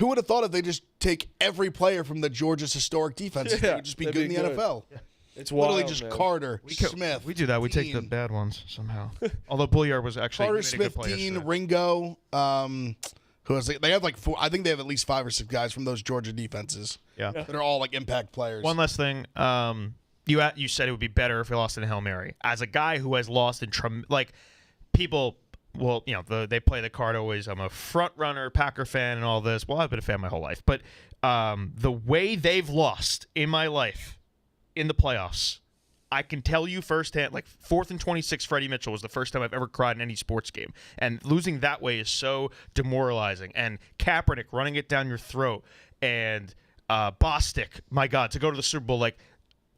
would have thought if they just take every player from the Georgia's historic defense, they would just be good in the NFL? Yeah. It's wild, literally just man. Carter, Smith. We do that. We take the Dean. bad ones somehow. Although Bulliard was actually Carter, made a good Smith, play Dean, yesterday. Ringo. Who is they have like four? I think they have at least 5 or 6 guys from those Georgia defenses. Yeah. That are all like impact players. One last thing. You said it would be better if we lost in a Hail Mary. As a guy who has lost in people. Well, they play the card always. I'm a front runner, Packer fan, and all this. Well, I've been a fan my whole life, but the way they've lost in my life in the playoffs, I can tell you firsthand. Like 4th and 26, Freddie Mitchell was the first time I've ever cried in any sports game, and losing that way is so demoralizing. And Kaepernick running it down your throat, and Bostic, my God, to go to the Super Bowl, like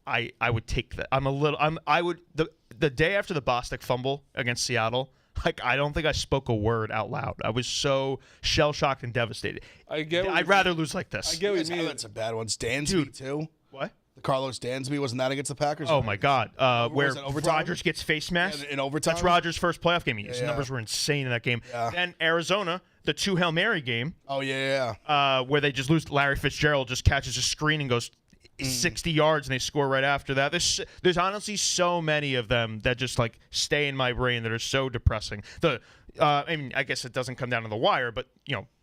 I would take that. The day after the Bostic fumble against Seattle. Like, I don't think I spoke a word out loud. I was so shell-shocked and devastated. I'd rather lose like this. I get what you mean. That's a bad one. Dansby, too. What? Carlos Dansby, wasn't that against the Packers? Oh, my God. Where was it, overtime? Rodgers gets face masked. In overtime? That's Rodgers' first playoff game. His Yeah. numbers were insane in that game. Yeah. Then Arizona, the 2 Hail Mary game. Oh, yeah. Where they just lose. Larry Fitzgerald just catches a screen and goes 60 yards, and they score right after that. There's honestly so many of them that just like stay in my brain that are so depressing. I mean, I guess it doesn't come down to the wire, but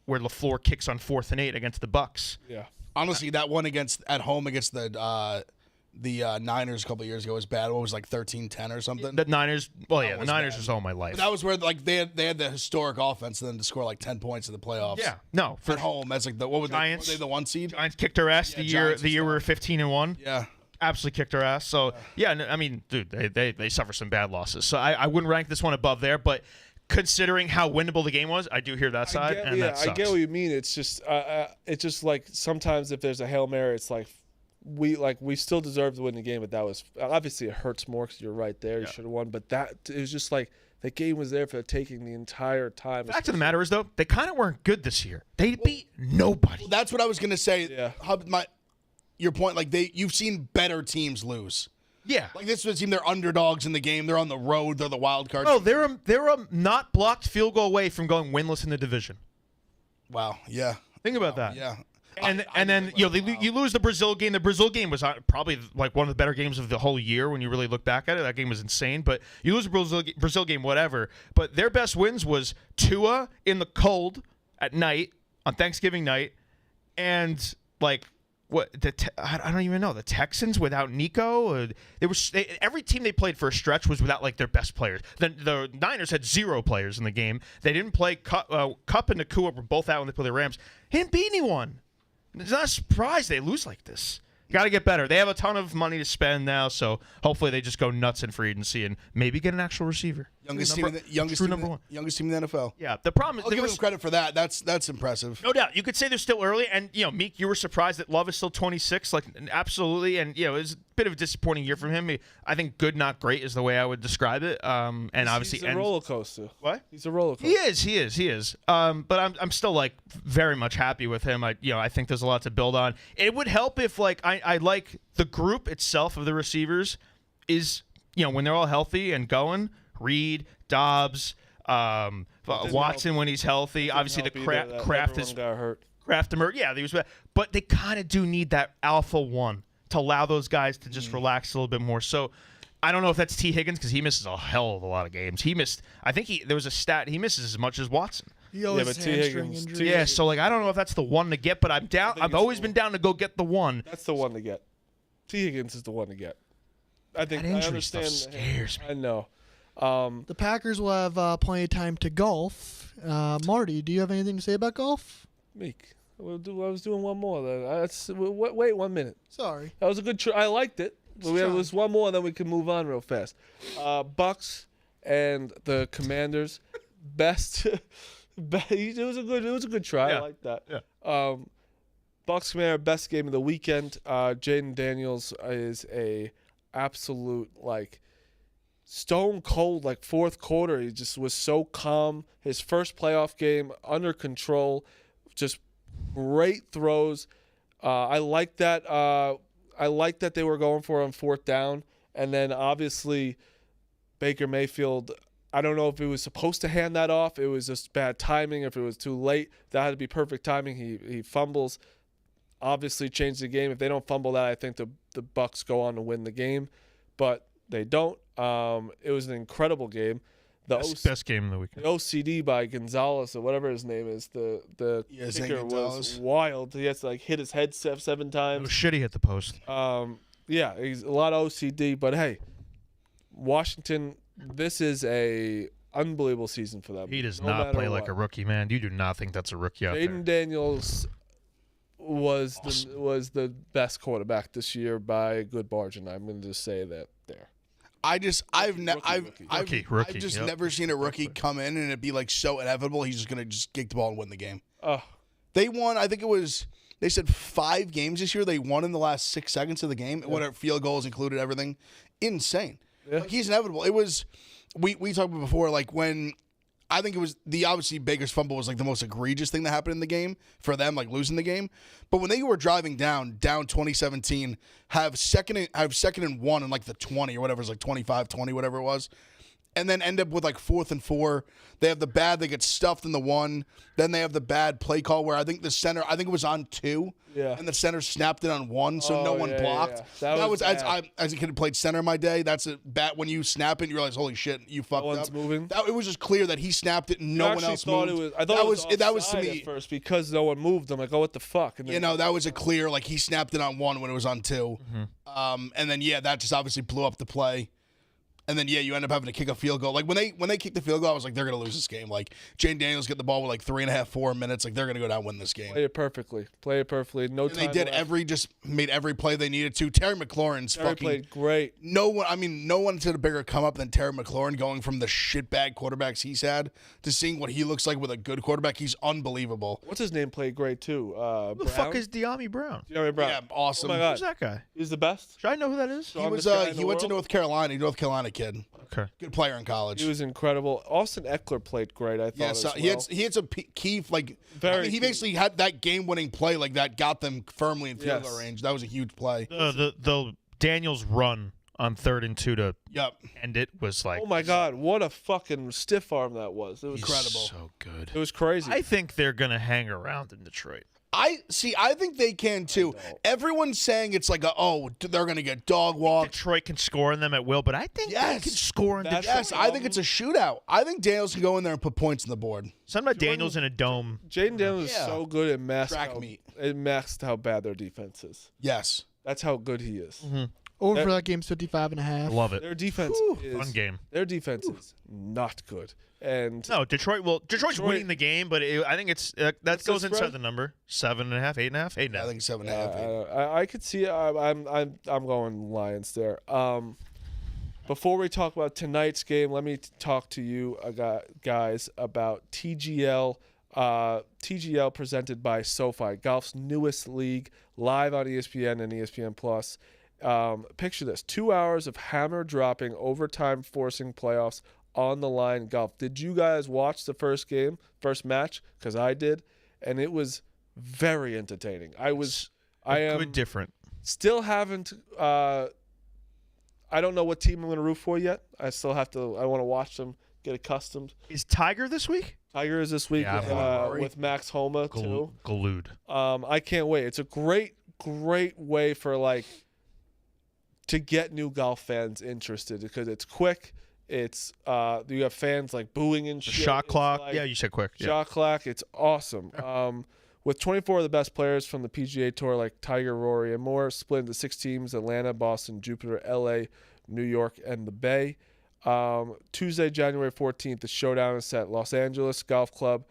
where LaFleur kicks on 4th and 8 against the Bucks. Yeah. Honestly, that one at home against the Niners a couple of years ago was bad. What was like 13-10 or something? The Niners. Well, yeah, the was Niners bad. was all my life. But that was where like they had the historic offense and then to score like 10 points in the playoffs. Yeah, no, At home, that's like what was Giants. they the 1 seed? Giants kicked our ass the year Giants we and were stuff. 15-1. Yeah. Absolutely kicked our ass. So yeah, I mean, dude, they suffer some bad losses. So I wouldn't rank this one above there, but considering how winnable the game was, I do hear that side, that sucks. I get what you mean. It's just like sometimes if there's a Hail Mary, it's like we still deserve to win the game, but that was obviously it hurts more because you're right there. You should have won, but it was just like the game was there for the taking the entire time. Fact of the matter is, though, they kind of weren't good this year. They beat nobody. Well, that's what I was gonna say. Yeah. Your point, like you've seen better teams lose. Yeah. Like this was a team, they're underdogs in the game. They're on the road. They're the wild card. No, they're a not blocked field goal away from going winless in the division. Wow. Yeah. Think about that. Yeah. And then you lose the Brazil game. The Brazil game was probably like one of the better games of the whole year when you really look back at it. That game was insane. But you lose the Brazil game, whatever. But their best wins was Tua in the cold at night on Thanksgiving night, and like I don't even know, the Texans without Nico. Every team they played for a stretch was without like their best players. The Niners had 0 players in the game. They didn't play Cup and Nakua were both out when they played the Rams. He didn't beat anyone. It's not a surprise they lose like this. Got to get better. They have a ton of money to spend now, so hopefully they just go nuts in free agency and maybe get an actual receiver. Youngest team in the NFL. Yeah, the problem is I'll give them credit for that. That's impressive. No doubt. You could say they're still early, and Meek, you were surprised that Love is still 26. Like, absolutely, and it was a bit of a disappointing year from him. I think good, not great, is the way I would describe it. And obviously, he's a roller coaster. What? He's a roller coaster. He is. But I'm still like very much happy with him. I think there's a lot to build on. It would help if I like the group itself of the receivers is when they're all healthy and going. Reed, Dobbs, Watson when he's healthy. Obviously, the Kraft is got hurt. Kraft emerged. Yeah, he was. But they kind of do need that alpha one to allow those guys to just relax a little bit more. So I don't know if that's T. Higgins because he misses a hell of a lot of games. He missed. I think there was a stat he misses as much as Watson. He always but has hamstring Higgins- injury. Yeah, so I don't know if that's the one to get, but I'm down. I've always been down to go get the one. That's the one to get. T. Higgins is the one to get. I think That I injury understand. stuff scares me. I know. The Packers will have plenty of time to golf. Marty, do you have anything to say about golf? Meek. I was doing one more. Wait 1 minute. Sorry. That was a good I liked it. But there was one more, and then we can move on real fast. Bucks and the Commanders. Best. It was a good try. Yeah. I like that. Yeah. Bucks Commander, best game of the weekend. Jaden Daniels is a absolute stone cold fourth quarter. He just was so calm. His first playoff game under control. Just great throws. I like that. I like that they were going for it on fourth down, and then obviously Baker Mayfield. I don't know if he was supposed to hand that off. It was just bad timing. If it was too late, that had to be perfect timing. He fumbles. Obviously changed the game. If they don't fumble that, I think the Bucks go on to win the game, but they don't. It was an incredible game. Best game of the weekend. The OCD by Gonzalez or whatever his name is. The kicker was wild. He has to hit his head 7 times. It was shitty hit the post. Yeah, he's a lot of OCD, but hey, Washington. This is a unbelievable season for them. He does not play like a rookie, man. You do not think that's a rookie out there. Jaden Daniels was the best quarterback this year by a good margin. I'm going to just say that there. I've just Rookie. never seen a rookie come in and it be so inevitable he's just gonna kick the ball and win the game. Oh, They won. I think it was. They said 5 games this year. They won in the last 6 seconds of the game. Whatever field goals included, everything insane. Yeah. He's inevitable. It was. We talked about before when. I think it was obviously Baker's fumble was the most egregious thing that happened in the game for them, losing the game. But when they were driving down 2017, have second and 1 in the 20 or whatever, it was 25-20, whatever it was. And then end up with 4th and 4. They have the bad, they get stuffed in the 1. Then they have the bad play call where I think it was on 2. Yeah. And the center snapped it on 1, so no one blocked. Yeah. That was as a kid who played center in my day, that's a bat when you snap it, you realize, holy shit, you fucked one's up. moving. It was just clear that he snapped it and no one else moved. I thought it was that was to offside me at first because no one moved. I'm like, oh, what the fuck? And then, that was a clear he snapped it on 1 when it was on 2. Mm-hmm. And then that just obviously blew up the play. And then you end up having to kick a field goal. When they kicked the field goal, I was they're gonna lose this game. Jaden Daniels get the ball with 3.5, 4 minutes. They're gonna go down and win this game. Play it perfectly. No and time. They did left. made every play they needed to. Terry McLaurin's played great. No one did a bigger come up than Terry McLaurin, going from the shitbag quarterbacks he's had to seeing what he looks like with a good quarterback. He's unbelievable. What's his name? Played great too. Who the fuck is De'Ami Brown? De'Ami Brown. Yeah, awesome. Oh my God. Who's that guy? He's the best. Should I know who that is? He went to North Carolina. North Carolina kid. Okay. Good player in college. He was incredible. Austin Eckler played great, I thought. Yeah, as well. he had some key he basically had that game-winning play that got them firmly in field goal range. That was a huge play. The Daniels run on 3rd and 2 to end it was oh my God, what a fucking stiff arm that was. It was incredible. So good. It was crazy. I think they're gonna hang around in Detroit. I think they can too. Everyone's saying it's they're going to get dog walked. Detroit can score on them at will, but I think they can score in Detroit. Yes, I think it's a shootout. I think Daniels can go in there and put points on the board. Something about Daniels in a dome. Jaden Daniels is so good at Track masked how bad their defense is. Yes. That's how good he is. Mm-hmm. Over for that game's 55.5. Love it. Their defense is Fun game. Their defense is not good. And no, Detroit's winning the game, but I think it's that goes inside the number 7.5, 8.5, 8.5. I think 7.5. I could see it. I'm going Lions there. Before we talk about tonight's game, let me talk to you guys about TGL. TGL presented by SoFi, golf's newest league, live on ESPN and ESPN Plus. Picture this: 2 hours of hammer dropping, overtime forcing playoffs on the line golf. Did you guys watch the first match? Because I did, and it was very entertaining. Different. Still haven't. I don't know what team I'm going to root for yet. I want to watch them, get accustomed. Is Tiger this week? Tiger is this week with Max Homa too. Glued. I can't wait. It's a great way for to get new golf fans interested because it's quick. It's you have fans booing and shit. Shot clock. You said quick. Shot clock. It's awesome. With 24 of the best players from the PGA Tour like Tiger, Rory, and more, split into 6 teams: Atlanta, Boston, Jupiter, LA, New York, and the Bay. Tuesday, January 14th, the showdown is set. Los Angeles Golf Club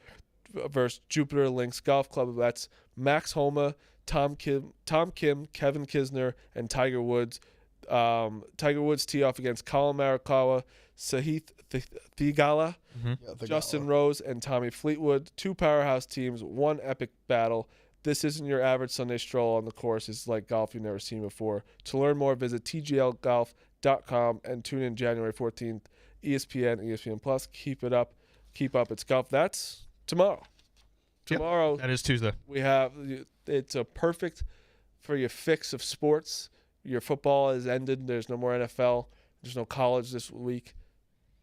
versus Jupiter Links Golf Club. That's Max Homa, Tom Kim, Kevin Kisner, and Tiger Woods. Tiger Woods tee off against Colin Morikawa, Sahith Theegala, Justin Rose, and Tommy Fleetwood. 2 powerhouse teams, 1 epic battle. This isn't your average Sunday stroll on the course. It's like golf you've never seen before. To learn more, visit tglgolf.com and tune in January 14th, ESPN, ESPN Plus. Keep up. It's golf. That's tomorrow. Tomorrow. That is Tuesday. It's a perfect for your fix of sports. Your football has ended. There's no more NFL. There's no college this week.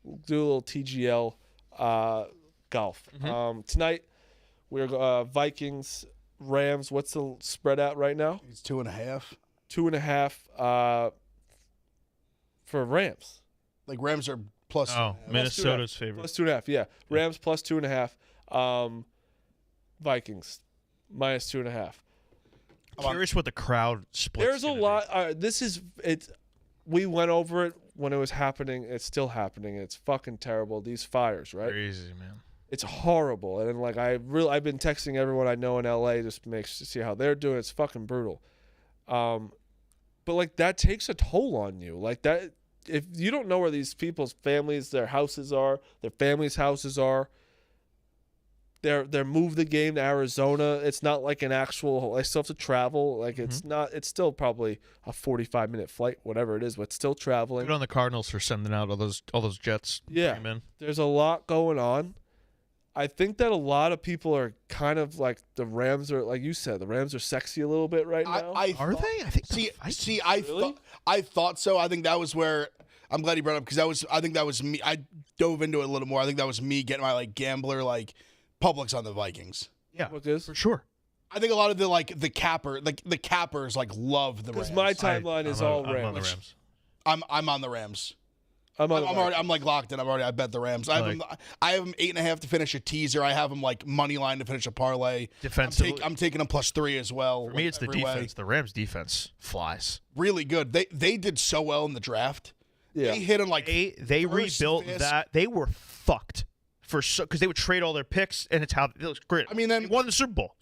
We'll do a little TGL golf. Tonight, we're Vikings, Rams. What's the spread at right now? It's 2.5. 2.5 for Rams. Like Rams are plus. Oh, Minnesota's favorite. Plus 2.5, yeah. Rams plus 2.5. Vikings minus 2.5. Curious what the crowd split. There's a lot. We went over it when it was happening. It's still happening. It's fucking terrible. These fires, right? Crazy, man. It's horrible. And like I've been texting everyone I know in LA just to see how they're doing. It's fucking brutal. But like that takes a toll on you. Like that, if you don't know where these people's families, their houses are, their families' houses are. They're moved the game to Arizona. It's not like an actual. I still have to travel. Like it's not. It's still probably a 45-minute flight, whatever it is, but still traveling. Good on the Cardinals for sending out all those jets. Yeah, there's a lot going on. I think that a lot of people are kind of like the Rams are, like you said, the Rams are sexy a little bit right now. Are they? I think. I thought so. I think that was where. I'm glad you brought it up because I think that was me. I dove into it a little more. I think that was me getting my gambler Publix on the Vikings. Yeah, for sure. I think a lot of the cappers love the Rams. Because my timeline is all Rams. I'm on the Rams. I'm on the Rams. I'm locked in. I bet the Rams. I have them 8.5 to finish a teaser. I have them money line to finish a parlay. Defensively, I'm taking them +3 as well. For me, it's the defense. The Rams defense flies. Really good. They did so well in the draft. Yeah. They hit them they rebuilt that. They were fucked. Because they would trade all their picks, and it's how it looks great. I mean, then they won the Super Bowl.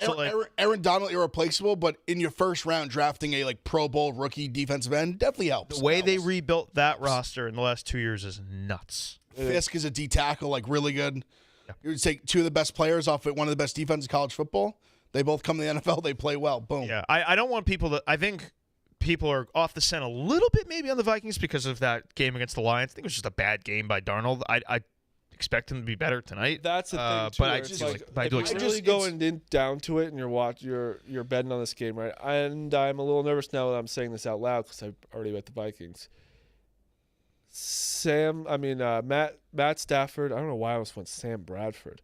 Aaron Donald irreplaceable, but in your first round, drafting a Pro Bowl rookie defensive end definitely helps. The way they rebuilt that roster in the last 2 years is nuts. Fisk is a D tackle, really good. Yeah. You would take 2 of the best players off one of the best defenses in college football. They both come to the NFL. They play well. Boom. Yeah, I don't want people to. I think people are off the scent a little bit maybe on the Vikings because of that game against the Lions. I think it was just a bad game by Darnold. I expect him to be better tonight. That's the thing too. But if you're really going down to it, and you're betting on this game, right? And I'm a little nervous now that I'm saying this out loud because I already bet the Vikings. Matt Stafford. I don't know why I almost went Sam Bradford.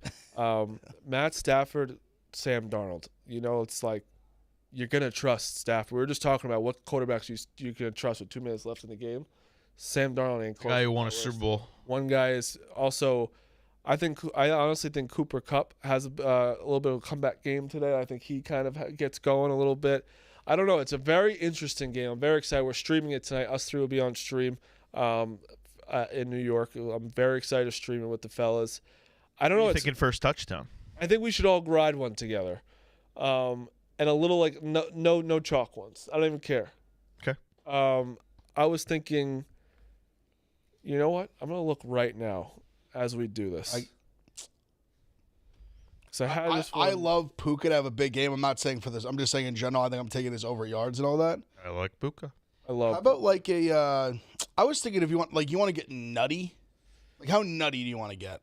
Matt Stafford, Sam Darnold. It's like you're gonna trust Stafford. We were just talking about what quarterbacks you can trust with 2 minutes left in the game. Sam Darnold ain't close. The guy who won a Super Bowl. One guy is also, I honestly think Cooper Kupp has a little bit of a comeback game today. I think he kind of gets going a little bit. I don't know. It's a very interesting game. I'm very excited. We're streaming it tonight. Us 3 will be on stream in New York. I'm very excited to stream it with the fellas. I don't know. You're thinking first touchdown. I think we should all ride one together. And a little no chalk ones. I don't even care. Okay. I was thinking, you know what? I'm going to look right now as we do this. I love Puka to have a big game. I'm not saying for this. I'm just saying in general, I think I'm taking this over yards and all that. I like Puka. I love. How about I was thinking if you want to get nutty, how nutty do you want to get?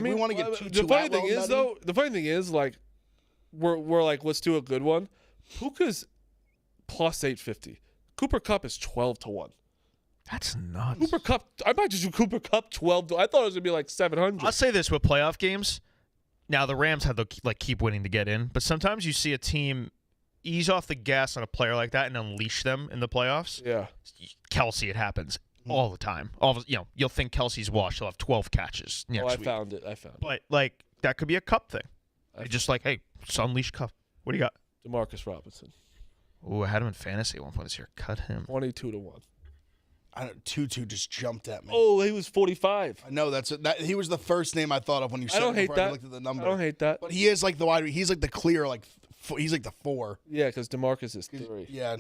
We want to get the funny thing is nutty? The funny thing is we're like, let's do a good one. Puka's plus 850. Cooper Kupp is 12-1. That's nuts. Cooper Kupp. I might just do Cooper Kupp 12. I thought it was gonna be like 700. I'll say this with playoff games. Now the Rams have to keep winning to get in, but sometimes you see a team ease off the gas on a player like that and unleash them in the playoffs. Yeah, Kelsey, it happens all the time. You'll think Kelsey's washed. He'll have 12 catches next week. I found it. But that could be a Kupp thing. Just hey, just unleash Kupp. What do you got? Demarcus Robinson. Ooh, I had him in fantasy at one point this year. Cut him. 22-1. Tutu just jumped at me. Oh, he was 45. I know that he was the first name I thought of when you said I don't it hate before I that. looked at the number. I don't hate that. But he is like the wide. He's like the clear he's like the 4. Yeah, because DeMarcus is 3. Yeah.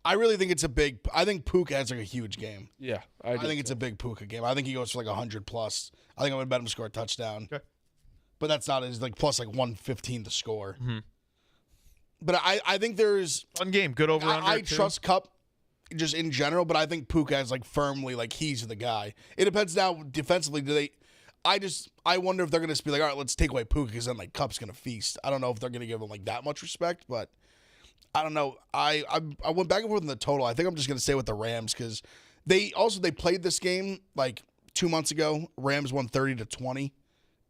I really think it's a big. I think Puka has like a huge game. Yeah, I think it's a big Puka game. I think he goes for like 100 plus. I think I'm gonna bet him to score a touchdown. Okay. But that's not his like plus like 115 to score. Mm-hmm. But I think there's Fun game. Good over under. I trust Cup just in general, but I think Puka is like firmly like he's the guy. It depends now defensively. Do they? I wonder if they're gonna just be like, all right, let's take away Puka because then like Cup's gonna feast. I don't know if they're gonna give him like that much respect, but I don't know. I went back and forth in the total. I think I'm just gonna stay with the Rams because they played this game like 2 months ago. Rams won 30-20.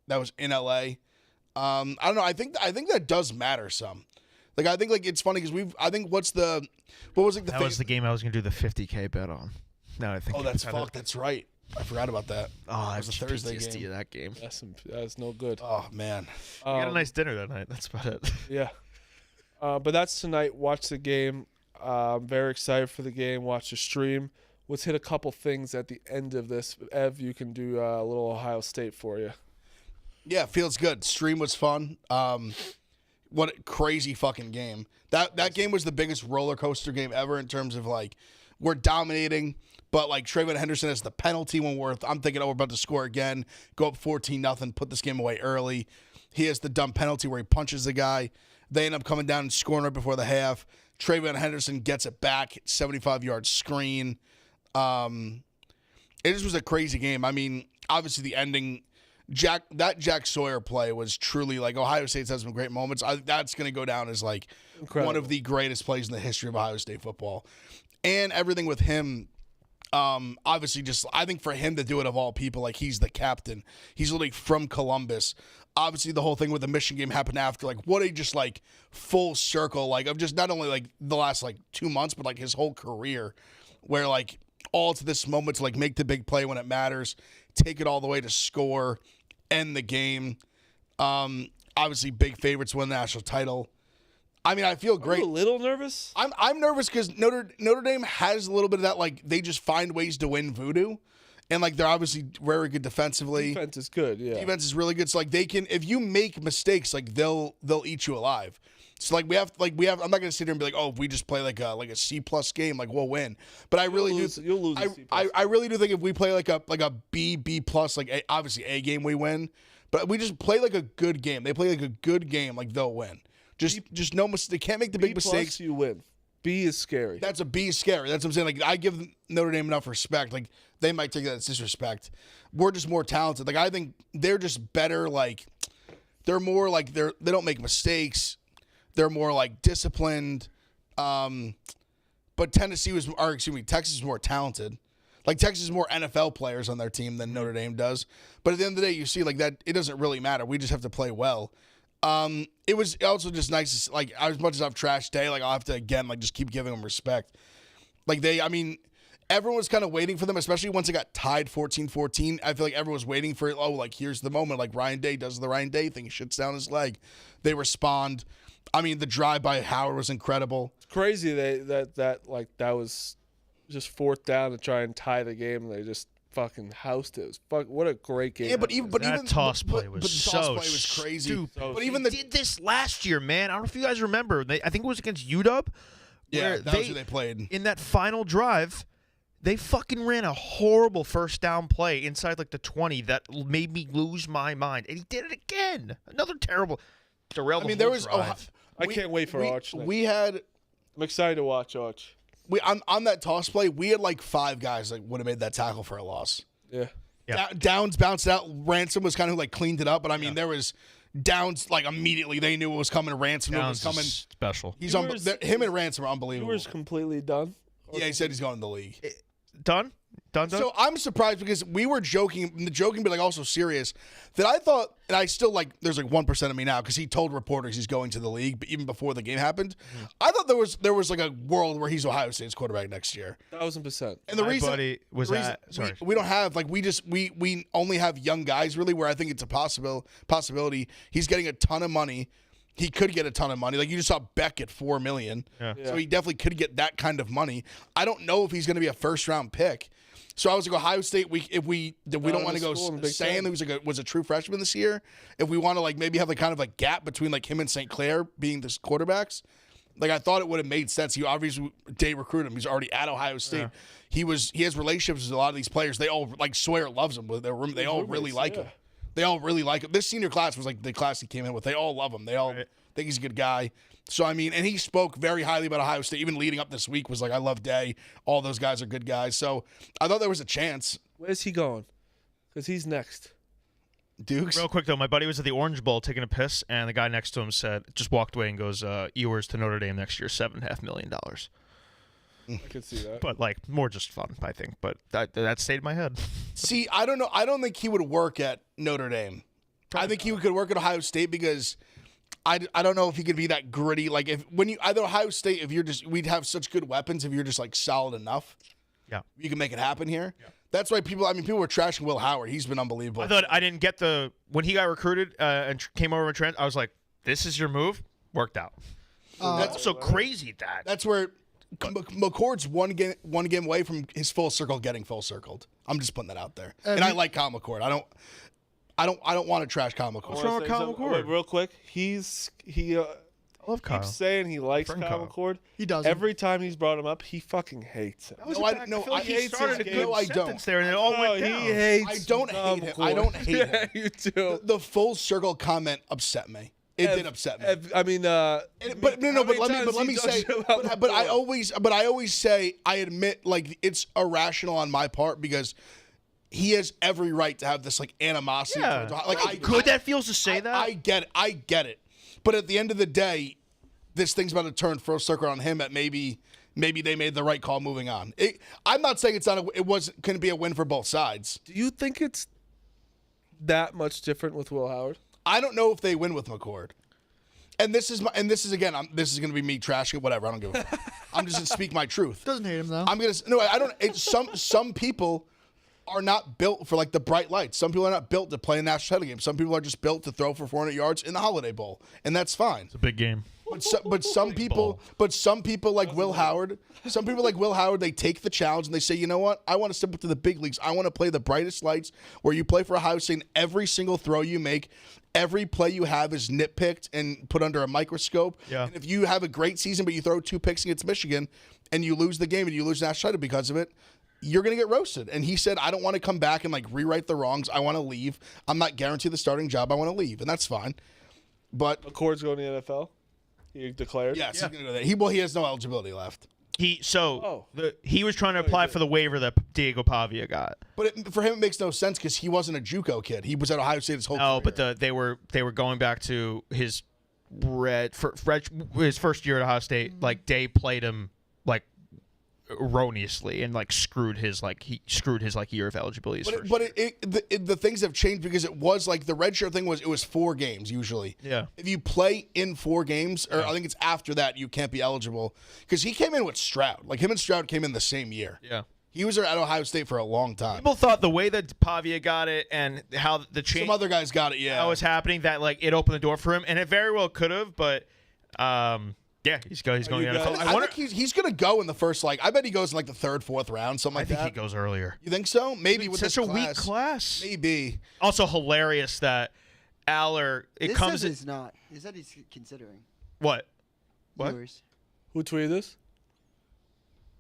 That was in LA. I don't know. I think that does matter some. Like I think like it's funny because what was like the That was the game I was gonna do the 50K bet on. Now I think. Oh, that's right. I forgot about that. Oh, That was a Thursday PTSD game. of that game. That's no good. Oh man. We got a nice dinner that night. That's about it. Yeah. But that's tonight. Watch the game. I'm very excited for the game. Watch the stream. Let's hit a couple things at the end of this. Ev, you can do a little Ohio State for you. Yeah, feels good. Stream was fun. What a crazy fucking game. That game was the biggest roller coaster game ever in terms of like we're dominating, but like Trayvon Henderson has the penalty when I'm thinking, oh, we're about to score again, go up 14-0, put this game away early. He has the dumb penalty where he punches the guy. They end up coming down and scoring right before the half. Trayvon Henderson gets it back, 75-yard screen. It just was a crazy game. I mean, obviously the ending, Jack Sawyer play was truly like Ohio State's had some great moments. That's going to go down as like Incredible. One of the greatest plays in the history of Ohio State football. And everything with him, obviously just I think for him to do it of all people, like he's the captain. He's literally from Columbus. Obviously the whole thing with the Michigan game happened after, like what a just like full circle, like of just not only like the last like 2 months, but like his whole career where like all to this moment to like make the big play when it matters, take it all the way to score, end the game. Obviously big favorites win the national title. I mean, I feel great. Are you a little nervous? I'm nervous because Notre Dame has a little bit of that, like they just find ways to win voodoo, and like they're obviously very good defensively. Defense is good, yeah. Defense is really good. So like they can, if you make mistakes, like they'll eat you alive. So like we have. I'm not gonna sit here and be like, oh, if we just play like a C+ game, like we'll win. But I really do. You'll lose. I really do think if we play like a B+, like obviously A game, we win. But we just play like a good game. They play like a good game, like they'll win. Just no mistake. They can't make the big mistakes. You win. B is scary. That's a B is scary. That's what I'm saying. Like I give Notre Dame enough respect. Like they might take that as disrespect. We're just more talented. Like I think they're just better. Like they're more like they don't make mistakes. They're more like disciplined. But Texas is more talented. Like Texas has more NFL players on their team than Notre Dame does. But at the end of the day, you see like that it doesn't really matter. We just have to play well. It was also just nice to see, like as much as I've trashed Day, like I'll have to again like just keep giving them respect. Like everyone was kind of waiting for them, especially once it got tied 14-14. I feel like everyone was waiting for it. Oh, like here's the moment. Like Ryan Day does the Ryan Day thing, shits down his leg. They respond. I mean, the drive by Howard was incredible. It's crazy that was just 4th down to try and tie the game, and they just fucking housed it. What a great game! Yeah, but even that toss play was the toss play was so crazy. stupid. But even they did this last year, man. I don't know if you guys remember. I think it was against UW. Yeah, that was who they played. In that final drive, they fucking ran a horrible first down play inside like the 20 that made me lose my mind. And he did it again. Another terrible derailed. I mean, there was. I can't wait for Arch. I'm excited to watch Arch. On that toss play, we had like 5 guys that would have made that tackle for a loss. Yeah. Downs bounced out. Ransom was kind of who like cleaned it up, but I mean there was Downs like immediately they knew it was coming. Ransom knew it was coming. Special. He's him and Ransom are unbelievable. He was completely done. Yeah, he said he's going to the league. Done. So I'm surprised because we were joking, but like also serious, that I thought, and I still like, there's like 1% of me now because he told reporters he's going to the league, but even before the game happened, I thought there was like a world where he's Ohio State's quarterback next year. 1,000%. And the reason we don't have like we only have young guys really where I think it's a possibility. He's getting a ton of money. he could get a ton of money. Like you just saw Beck at $4 million. Yeah. So he definitely could get that kind of money. I don't know if he's going to be a first-round pick. So I was like, Ohio State, if we don't want to go saying he was a true freshman this year, if we want to like maybe have the kind of like gap between like him and St. Clair being the quarterbacks, like I thought it would have made sense. He obviously they recruited him. He's already at Ohio State. Yeah. He has relationships with a lot of these players. They all like Sawyer loves him. They all really like him. They all really like him. This senior class was like the class he came in with. They all love him. They all think he's a good guy. So, I mean, and he spoke very highly about Ohio State. Even leading up this week was like, I love Day. All those guys are good guys. So, I thought there was a chance. Where's he going? Because he's next. Dukes? Real quick, though, my buddy was at the Orange Bowl taking a piss, and the guy next to him just walked away and goes, Ewers to Notre Dame next year, $7.5 million. I could see that. But, like, more just fun, I think. But that stayed in my head. See, I don't know. I don't think he would work at Notre Dame. I think he could work at Ohio State because I don't know if he could be that gritty. Like either Ohio State, we'd have such good weapons if you're just like solid enough. Yeah, you can make it happen here. Yeah. That's why people were trashing Will Howard. He's been unbelievable. I thought I didn't get when he got recruited and came over to Trent. I was like, this is your move. Worked out. That's so crazy that's where McCord's one game away from his full circle getting full circled. I'm just putting that out there. And I like Kyle McCord. I don't want to trash Kyle McCord. What's wrong with Kyle McCord? Real quick, he I love Kyle. keeps saying he likes Kyle McCord. He does. Every time he's brought him up, he fucking hates him. He started a good I don't. sentence there, and it all went down. He hates. I don't hate him. I don't hate him. You do. The full circle comment upset me. It did upset me. I mean, but let me say, but I always say, I admit, like, it's irrational on my part because he has every right to have this like animosity. Yeah. Like, good that feels to say that. I get it. But at the end of the day, this thing's about to turn full circle on him. At maybe they made the right call moving on. I'm not saying it wasn't going to be a win for both sides. do you think it's that much different with Will Howard? I don't know if they win with McCord. And this is going to be me trashing it. Whatever. I don't give a fuck. I'm just going to speak my truth. Doesn't hate him though. I don't. Some people are not built for like the bright lights. Some people are not built to play a national title game. Some people are just built to throw for 400 yards in the Holiday Bowl, and that's fine. It's a big game. But some people like Will Howard, they take the challenge and they say, you know what? I want to step up to the big leagues. I want to play the brightest lights where you play for Ohio State and every single throw you make, every play you have is nitpicked and put under a microscope. Yeah. And if you have a great season but you throw 2 picks against Michigan and you lose the game and you lose the national title because of it, you're going to get roasted. And he said, I don't want to come back and like rewrite the wrongs. I want to leave. I'm not guaranteed the starting job. I want to leave. And that's fine. But McCord's going to the NFL? He declared? Yes, he's going to go there. He has no eligibility left. He was trying to apply for the waiver that Diego Pavia got. But for him, it makes no sense because he wasn't a JUCO kid. He was at Ohio State his whole career. But they were going back to his first year at Ohio State. Like Day played him like erroneously and like screwed his year of eligibility. The things have changed because it was like the redshirt thing was 4 games usually. Yeah. If you play in 4 games, or I think it's after that, you can't be eligible because he came in with Stroud. Like him and Stroud came in the same year. Yeah. He was at Ohio State for a long time. People thought the way that Pavia got it and how the change, some other guys got it. Yeah. How it was happening, that like it opened the door for him, and it very well could have, but. Yeah, he's going to the NFL. I think he's going to go in the first, like, I bet he goes in like the 3rd, 4th round, something like that. I think he goes earlier. You think so? Maybe with such this a weak class. Maybe. Also hilarious that Aller he's not. He said he's considering. What? Viewers. Who tweeted this?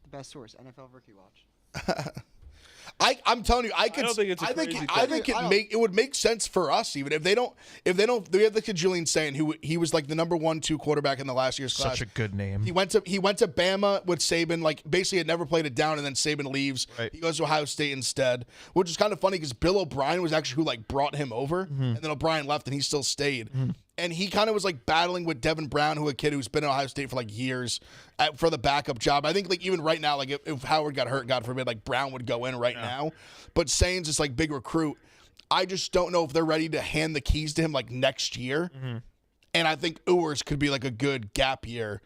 The best source, NFL Rookie Watch. I'm telling you, I think it would make sense for us even if they don't. We have the kid Julian saying who he was like the number 1-2 quarterback in the last year's class. Such a good name. He went to Bama with Saban. Like basically had never played it down, and then Saban leaves. Right. He goes to Ohio State instead, which is kind of funny because Bill O'Brien was actually who like brought him over, and then O'Brien left and he still stayed. And he kind of was like battling with Devin Brown, a kid who's been at Ohio State for like years, for the backup job. I think like even right now, like if Howard got hurt, God forbid, like Brown would go in right now. But Sainz is like big recruit. I just don't know if they're ready to hand the keys to him like next year. And I think Ewers could be like a good gap year.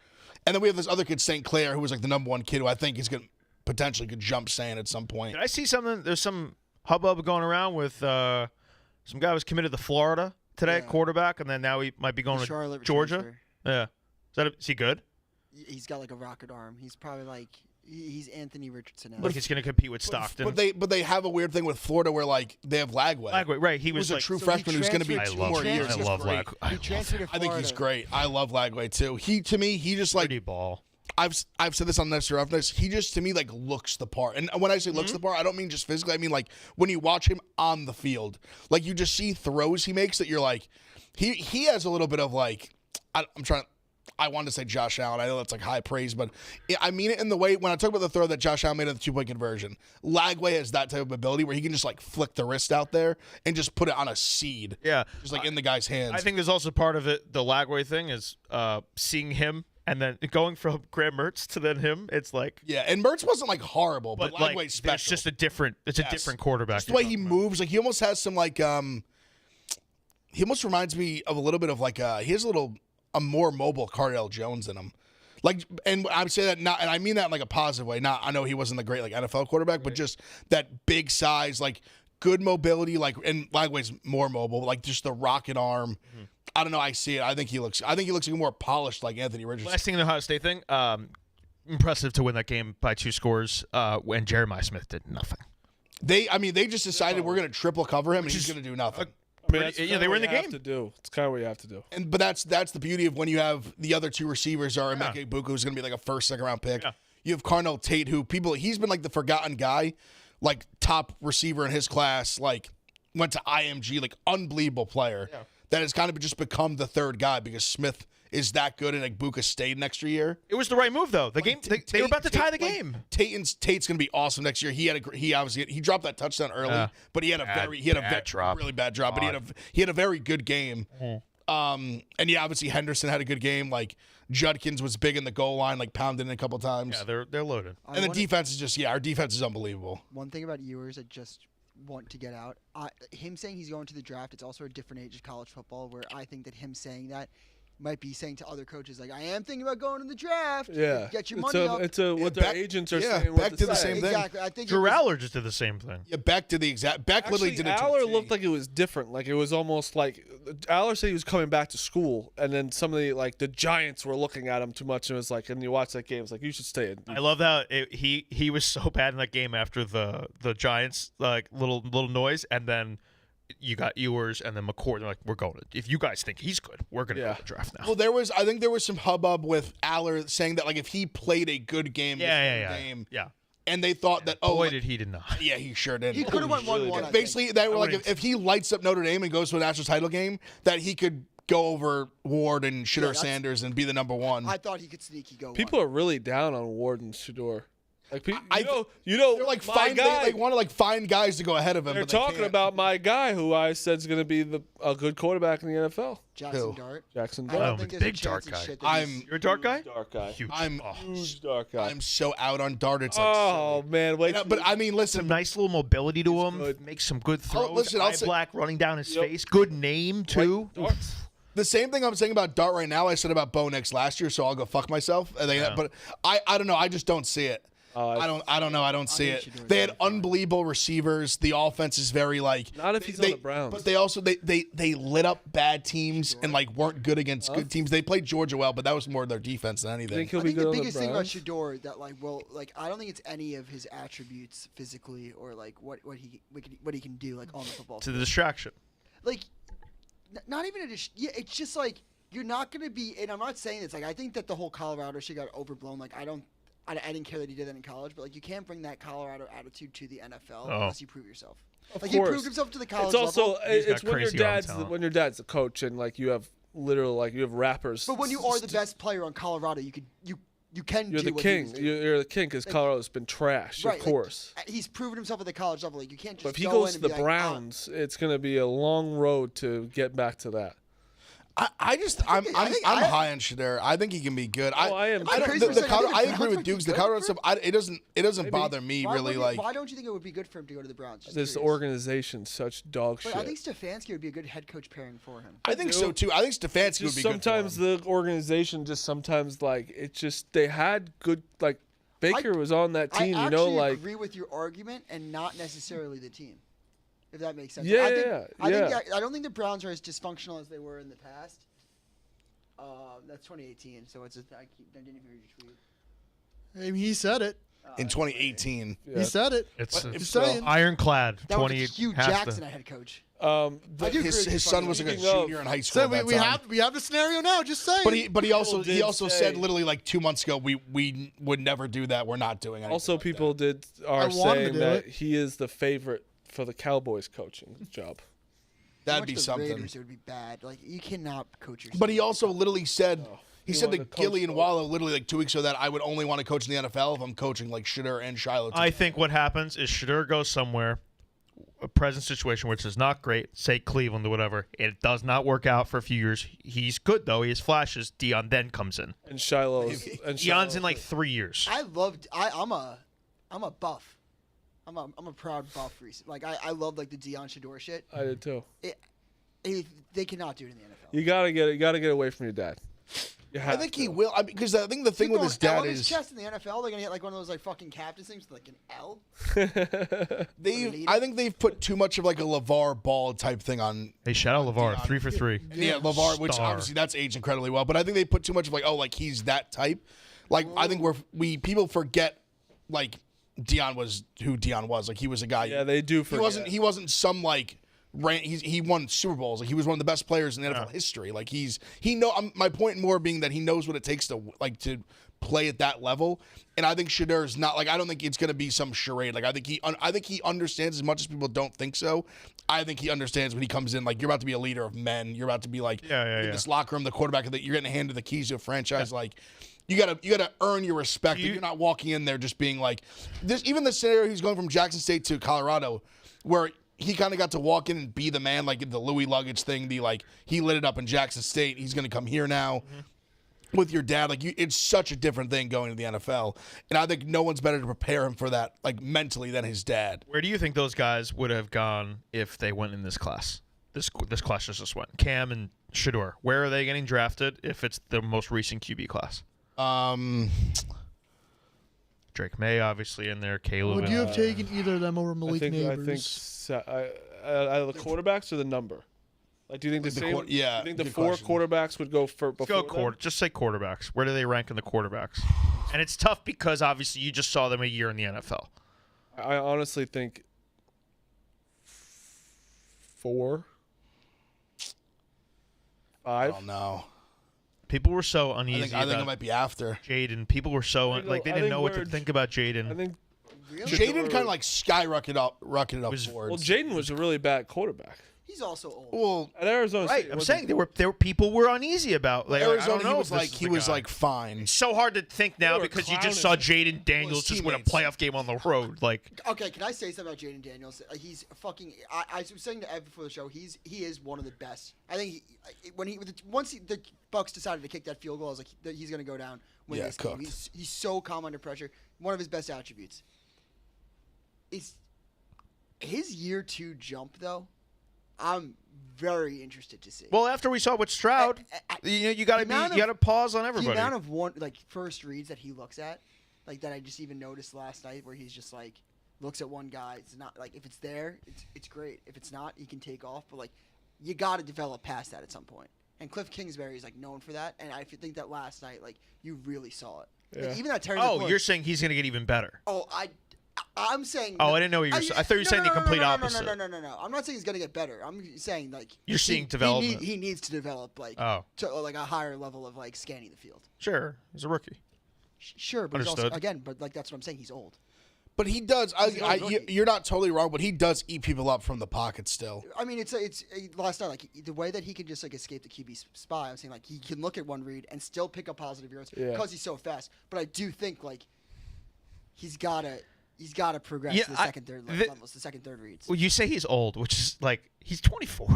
And then we have this other kid, St. Clair, who was like the number 1 kid who I think is going to potentially could jump Saint at some point. Did I see something? There's some hubbub going around with some guy was committed to Florida. today, Yeah. quarterback, and then now he might be going to Charlotte Georgia. transfer. Yeah. Is he good? He's got like a rocket arm. He's probably like he's Anthony Richardson. Like he's going to compete with Stockton. But they have a weird thing with Florida where like they have Lagway. Lagway, right? He He was was a like, true So freshman he who's going to be transferred- 2 more he years. transferred- I love Great. Lagway. He transferred to I think he's Florida. great. I love Lagway too. To me, he just like Pretty ball. I've said this on Necessary Roughness. He just to me like looks the part. And when I say looks the part, I don't mean just physically. I mean like when you watch him on the field, like you just see throws he makes that you're like, he has a little bit of like I wanted to say Josh Allen. I know that's like high praise, but I mean it in the way when I talk about the throw that Josh Allen made on the 2-point conversion. Lagway has that type of ability where he can just like flick the wrist out there and just put it on a seed. Yeah. Just like in the guy's hands. I think there's also part of it. The Lagway thing is seeing him and then going from Graham Mertz to then him. It's like, yeah, and Mertz wasn't like horrible, but like, Lagway's it's special. just a different. It's a different quarterback. Just the way he moves, like he almost has some like he almost reminds me of a little bit of like he has a more mobile Cardell Jones in him. Like, and I would say that not, and I mean that in like a positive way. Not, I know he wasn't the great like NFL quarterback, but just that big size, like good mobility, like, and Lagway's more mobile, like just the rocket arm. I don't know. I see it. I think he looks like a more polished like Anthony Richardson. Last thing in the Ohio State thing. Impressive to win that game by 2 scores. When Jeremiah Smith did nothing. They just decided we're going to triple cover him and he's going to do nothing. I mean, that's they were in the game. It's kind of what you have to do. But that's the beauty of when you have the other 2 receivers are Emeka Egbuka, who's going to be like a first, second round pick. Yeah. You have Carnell Tate, who he's been like the forgotten guy, like top receiver in his class, like went to IMG, like unbelievable player that has kind of just become the third guy because Smith is that good and Egbuka stayed an extra year. It was the right move though. The game they were about to tie the Tate- game. Tate's going to be awesome next year. He obviously dropped that touchdown early, but he had a Bad drop. really bad drop. But he had a very good game. And yeah, obviously Henderson had a good game. Like Judkins was big in the goal line, like pounding it a couple times. Yeah, they're loaded. And the defense is just our defense is unbelievable. One thing about Ewers I just want to get out, him saying he's going to the draft, it's also a different age of college football where I think that him saying that might be saying to other coaches, like, I am thinking about going to the draft. Yeah. Get your money up. It's what their agents are saying. Beck what did to the say. same thing. Exactly. I think Drew Aller just did the same thing. Yeah, Beck did the exact. Beck literally Actually, did it. Aller to the looked T. like it was different. Like it was almost like Aller said he was coming back to school, and then some of the Giants were looking at him too much, and it was like, and you watch that game, it's like you should stay in. I love how he was so bad in that game after the Giants like little noise, and then you got Ewers and then McCord. They're like, we're going to. If you guys think he's good, we're going to go to the draft now. Well, I think there was some hubbub with Aller saying that like if he played a good game, game, and they thought that boy did he not. Yeah, he sure did. he could have won 1-1. Basically, they were like if he lights up Notre Dame and goes to a national title game, that he could go over Ward and Shedeur Sanders and be the number one. I thought he could sneaky go. People are really down on Ward and Shedeur. Like they're like my guy. They want to like find guys to go ahead of him. They're but they talking can't. about my guy, who I said is going to be a good quarterback in the NFL. Jackson Who? Dart. Jackson I Dart. don't think there's a big chance Dart guy. shit that I'm he's- You're a dark guy? Dark guy. Huge. Huge dark guy. I'm so out on Dart. It's like Oh man, wait. but I mean, Some listen. nice little mobility to him. good. Makes some good throws. listen, I'll Eye say- black running down his face. Good name too. The same thing I'm saying about Dart right now, I said about Bo Nix last year, so I'll go fuck myself. But I don't know. I just don't see it. I don't know. I don't see think it. she does They had very fine. unbelievable receivers. The offense is very like Not if he's on the Browns. But they also they lit up bad teams and like weren't good against good teams. They played Georgia well, but that was more their defense than anything. think he'll I be think good the on the biggest thing about Browns? Shedeur that I don't think it's any of his attributes physically or like what he can do like on the football To field. the distraction. Like not even it's just like you're not going to be, and I'm not saying it's like I think that the whole Colorado shit got overblown. Like I didn't care that he did that in college, but like you can't bring that Colorado attitude to the NFL unless you prove yourself. Like he course. proved himself to the college It's also level. it's got when your crazy arm dad's talent. when your dad's the coach and like you have rappers. But when you are the best player on Colorado, you can You're do the what he king. was doing. You're the king because Colorado's been trash, Right, of like, course. he's proven himself at the college level. Like you can't just But if he go goes in to and the be like, Browns, it's going to be a long road to get back to that. I'm high on Shedeur. I think he can be good. I am. I don't. Crazy The for a second, Colorado, I I think agree with Browns Dukes. The would be Colorado good stuff. It doesn't bother me why really. wouldn't- Like why don't you think it would be good for him to go to the Browns? Just This curious. organization's such dog But shit. I think Stefanski would be a good head coach pairing for him. I think so too. I think Stefanski would just be sometimes good for him. the organization just sometimes like it just they had good like Baker was on that team, I you know, actually like agree with your argument and not necessarily the team. If that makes sense. Yeah, I don't think the Browns are as dysfunctional as they were in the past. That's 2018, so I didn't even read your tweet. I mean, he said it. In 2018. He said it. It's Just saying. ironclad. That was 28 Hugh has to- Jackson at head coach. His son was like a junior in high school. So at we that time. have the scenario now. Just saying. But he also say- said literally like 2 months ago we would never do that. We're not doing it. Also, people are wanted to saying do that it. he is the favorite for the Cowboys coaching job. That'd Watch be the something. Raiders, it would be bad. Like you cannot coach your. But he also literally said he said to wanted to coach Gilly and both. Wallow literally like 2 weeks ago that I would only want to coach in the NFL if I'm coaching like Shadur and Shiloh. I think what happens is Shadur goes somewhere, a present situation which is not great, say Cleveland or whatever. It does not work out for a few years. He's good though. He has flashes. Dion then comes in. And Shiloh's Dion's in like 3 years. I'm a buff. I'm a proud buff. Like I love like the Dion Shador shit. I did too. They cannot do it in the NFL. You gotta get away from your dad. You I have think to. he will because I think the thing with People his on L dad on his is chest in the NFL. They're gonna get like one of those like fucking captains things with like an L. I think they've put too much of like a LeVar Ball type thing on. Hey, shout out LeVar, 3 for 3. Yeah, LeVar, which Star. obviously that's aged incredibly well. But I think they put too much of like, oh, like he's that type. Like I think people forget like Dion was who Dion was. Like he was a guy. Yeah, they do forget. He wasn't some like. He won Super Bowls. Like he was one of the best players in NFL history. Like my point more being that he knows what it takes to play at that level. And I think Shadur is not like I don't think it's going to be some charade. Like I think he understands as much as people don't think so. I think he understands when he comes in. Like you're about to be a leader of men. You're about to be like in this locker room, the quarterback. You're getting handed the keys to a franchise. Like you gotta earn your respect. You're not walking in there just being like this. Even the scenario he's going from Jackson State to Colorado, where he kind of got to walk in and be the man, like the Louis luggage thing. He lit it up in Jackson State. He's going to come here now with your dad. Like it's such a different thing going to the NFL, and I think no one's better to prepare him for that, like mentally, than his dad. Where do you think those guys would have gone if they went in this class? This class just went. Cam and Shadur. Where are they getting drafted if it's the most recent QB class? Drake May, obviously, in there. Caleb. Would you have taken either of them over Malik I Neighbors? think the quarterbacks or the number. Like, do you think the same? yeah, You think the good 4 question. quarterbacks would go for before? Just say quarterbacks. Where do they rank in the quarterbacks? And it's tough because obviously you just saw them a year in the NFL. I honestly think 4, 5. Oh no, People were so I uneasy think it about might be after. Jaden. People were so I think- like they I didn't think know what to we're- think about I Jaden. think. Jaden kind of like skyrocketed up Was- forward. Well, Jaden was a really bad quarterback He's also old. Well, at Arizona Right, State. I'm wasn't- saying there were people were uneasy about. Like, I Arizona, don't know he was if this like is he the was guy. like fine. It's so hard to think now They were because you just saw clowning Jaden Daniels just win a teammates. playoff game on the road. Like Okay, can I say something about Jaden Daniels? He's fucking. I was saying to Ev before the show. He is one of the best. I think once the Bucks decided to kick that field goal, I was like, he's gonna go down win this game. cooked. He's so calm under pressure. One of his best attributes. Is his year 2 jump though? I'm very interested to see. well, after we saw with Stroud, you got to pause on the everybody. amount of first reads that he looks at, like that I just even noticed last night, where he's just like looks at one guy. It's not like if it's there, it's great. If it's not, he can take off. But like you got to develop past that at some point. And Cliff Kingsbury is like known for that. And I think that last night, like you really saw it. Like, Yeah. even that Terry. Oh, McLaurin- you're saying he's going to get even better. Oh, I'm saying. Oh, I didn't know what you were saying. I thought you were saying the complete opposite. No. I'm not saying he's gonna get better. I'm saying like You're seeing development. He needs to develop like Oh. like a higher level of like scanning the field. Sure, he's a rookie. Sure, but he's also, Understood. again, but like that's what I'm saying. He's old. But he does. You're not totally wrong, but he does eat people up from the pocket still. I mean, it's last night like the way that he can just like escape the QB spy. I'm saying like he can look at one read and still pick up positive yards because he's so fast. But I do think like he's gotta progress to the second, third levels, the second, third reads. Well, you say he's old, which is like he's 24.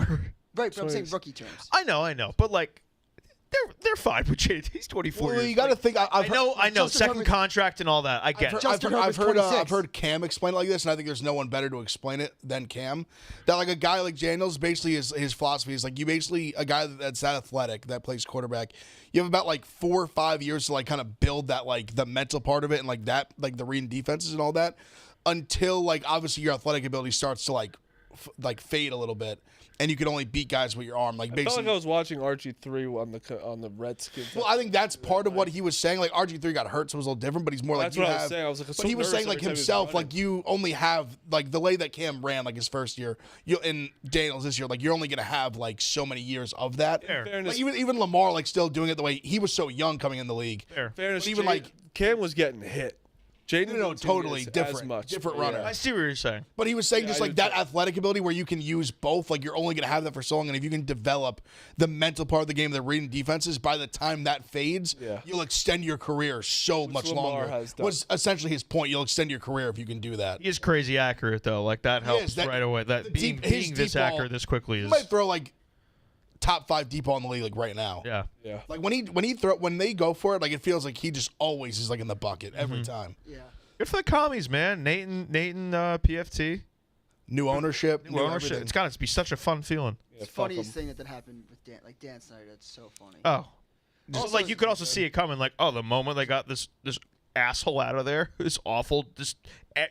Right, but I'm saying rookie terms. I know, but like they're fine with Jaden. He's 24. Well, years. you got to think. I know. Justin Second Herbert- contract and all that. I get it. Justin I've Herbert's 26. heard Cam explain it like this, and I think there's no one better to explain it than Cam. That like a guy like Daniels, basically his philosophy is like you basically a guy that's that athletic that plays quarterback. You have about like 4 or 5 years to like kind of build that like the mental part of it and like that like the reading defenses and all that until like obviously your athletic ability starts to like fade a little bit, and you can only beat guys with your arm. Like I felt basically, like I was watching RG3 on the Redskins. well, I think that's part of what he was saying. Like RG3 got hurt, so it was a little different. But he's more like That's you what I have. was saying. I was like, But so he was saying nervous like every time he was himself, running. like you only have like the way that Cam ran like his first year. You in Daniels this year, like you're only gonna have like so many years of that. Fair. Fairness, Like even Lamar like still doing it the way he was so young coming in the league. Fair. fairness, even, like Cam was getting hit. Jaden No, didn't do totally this as different, much, different but runner. I see what you're saying. But he was saying just I like do that too. athletic ability where you can use both, like you're only going to have that for so long. And if you can develop the mental part of the game, the reading defenses, by the time that fades, Yeah. you'll extend your career so much Lamar longer. has done. Was essentially his point. You'll extend your career if you can do that. He is crazy accurate though. Like that helps that- right away. That the being his this deep ball- accurate this quickly He is might throw like top 5 deep ball in the league like right now. yeah. Yeah. Like when they go for it, like it feels like he just always is like in the bucket every time. Yeah. Good for the commies, man. Nathan, PFT. New ownership, New ownership. everything. It's got to be such a fun feeling. Yeah, It's fuck funniest 'em. thing that happened with Dan Snyder. That's so funny. Oh, just Also- like you could also see it coming. Like, oh, the moment they got this asshole out of there, this awful, this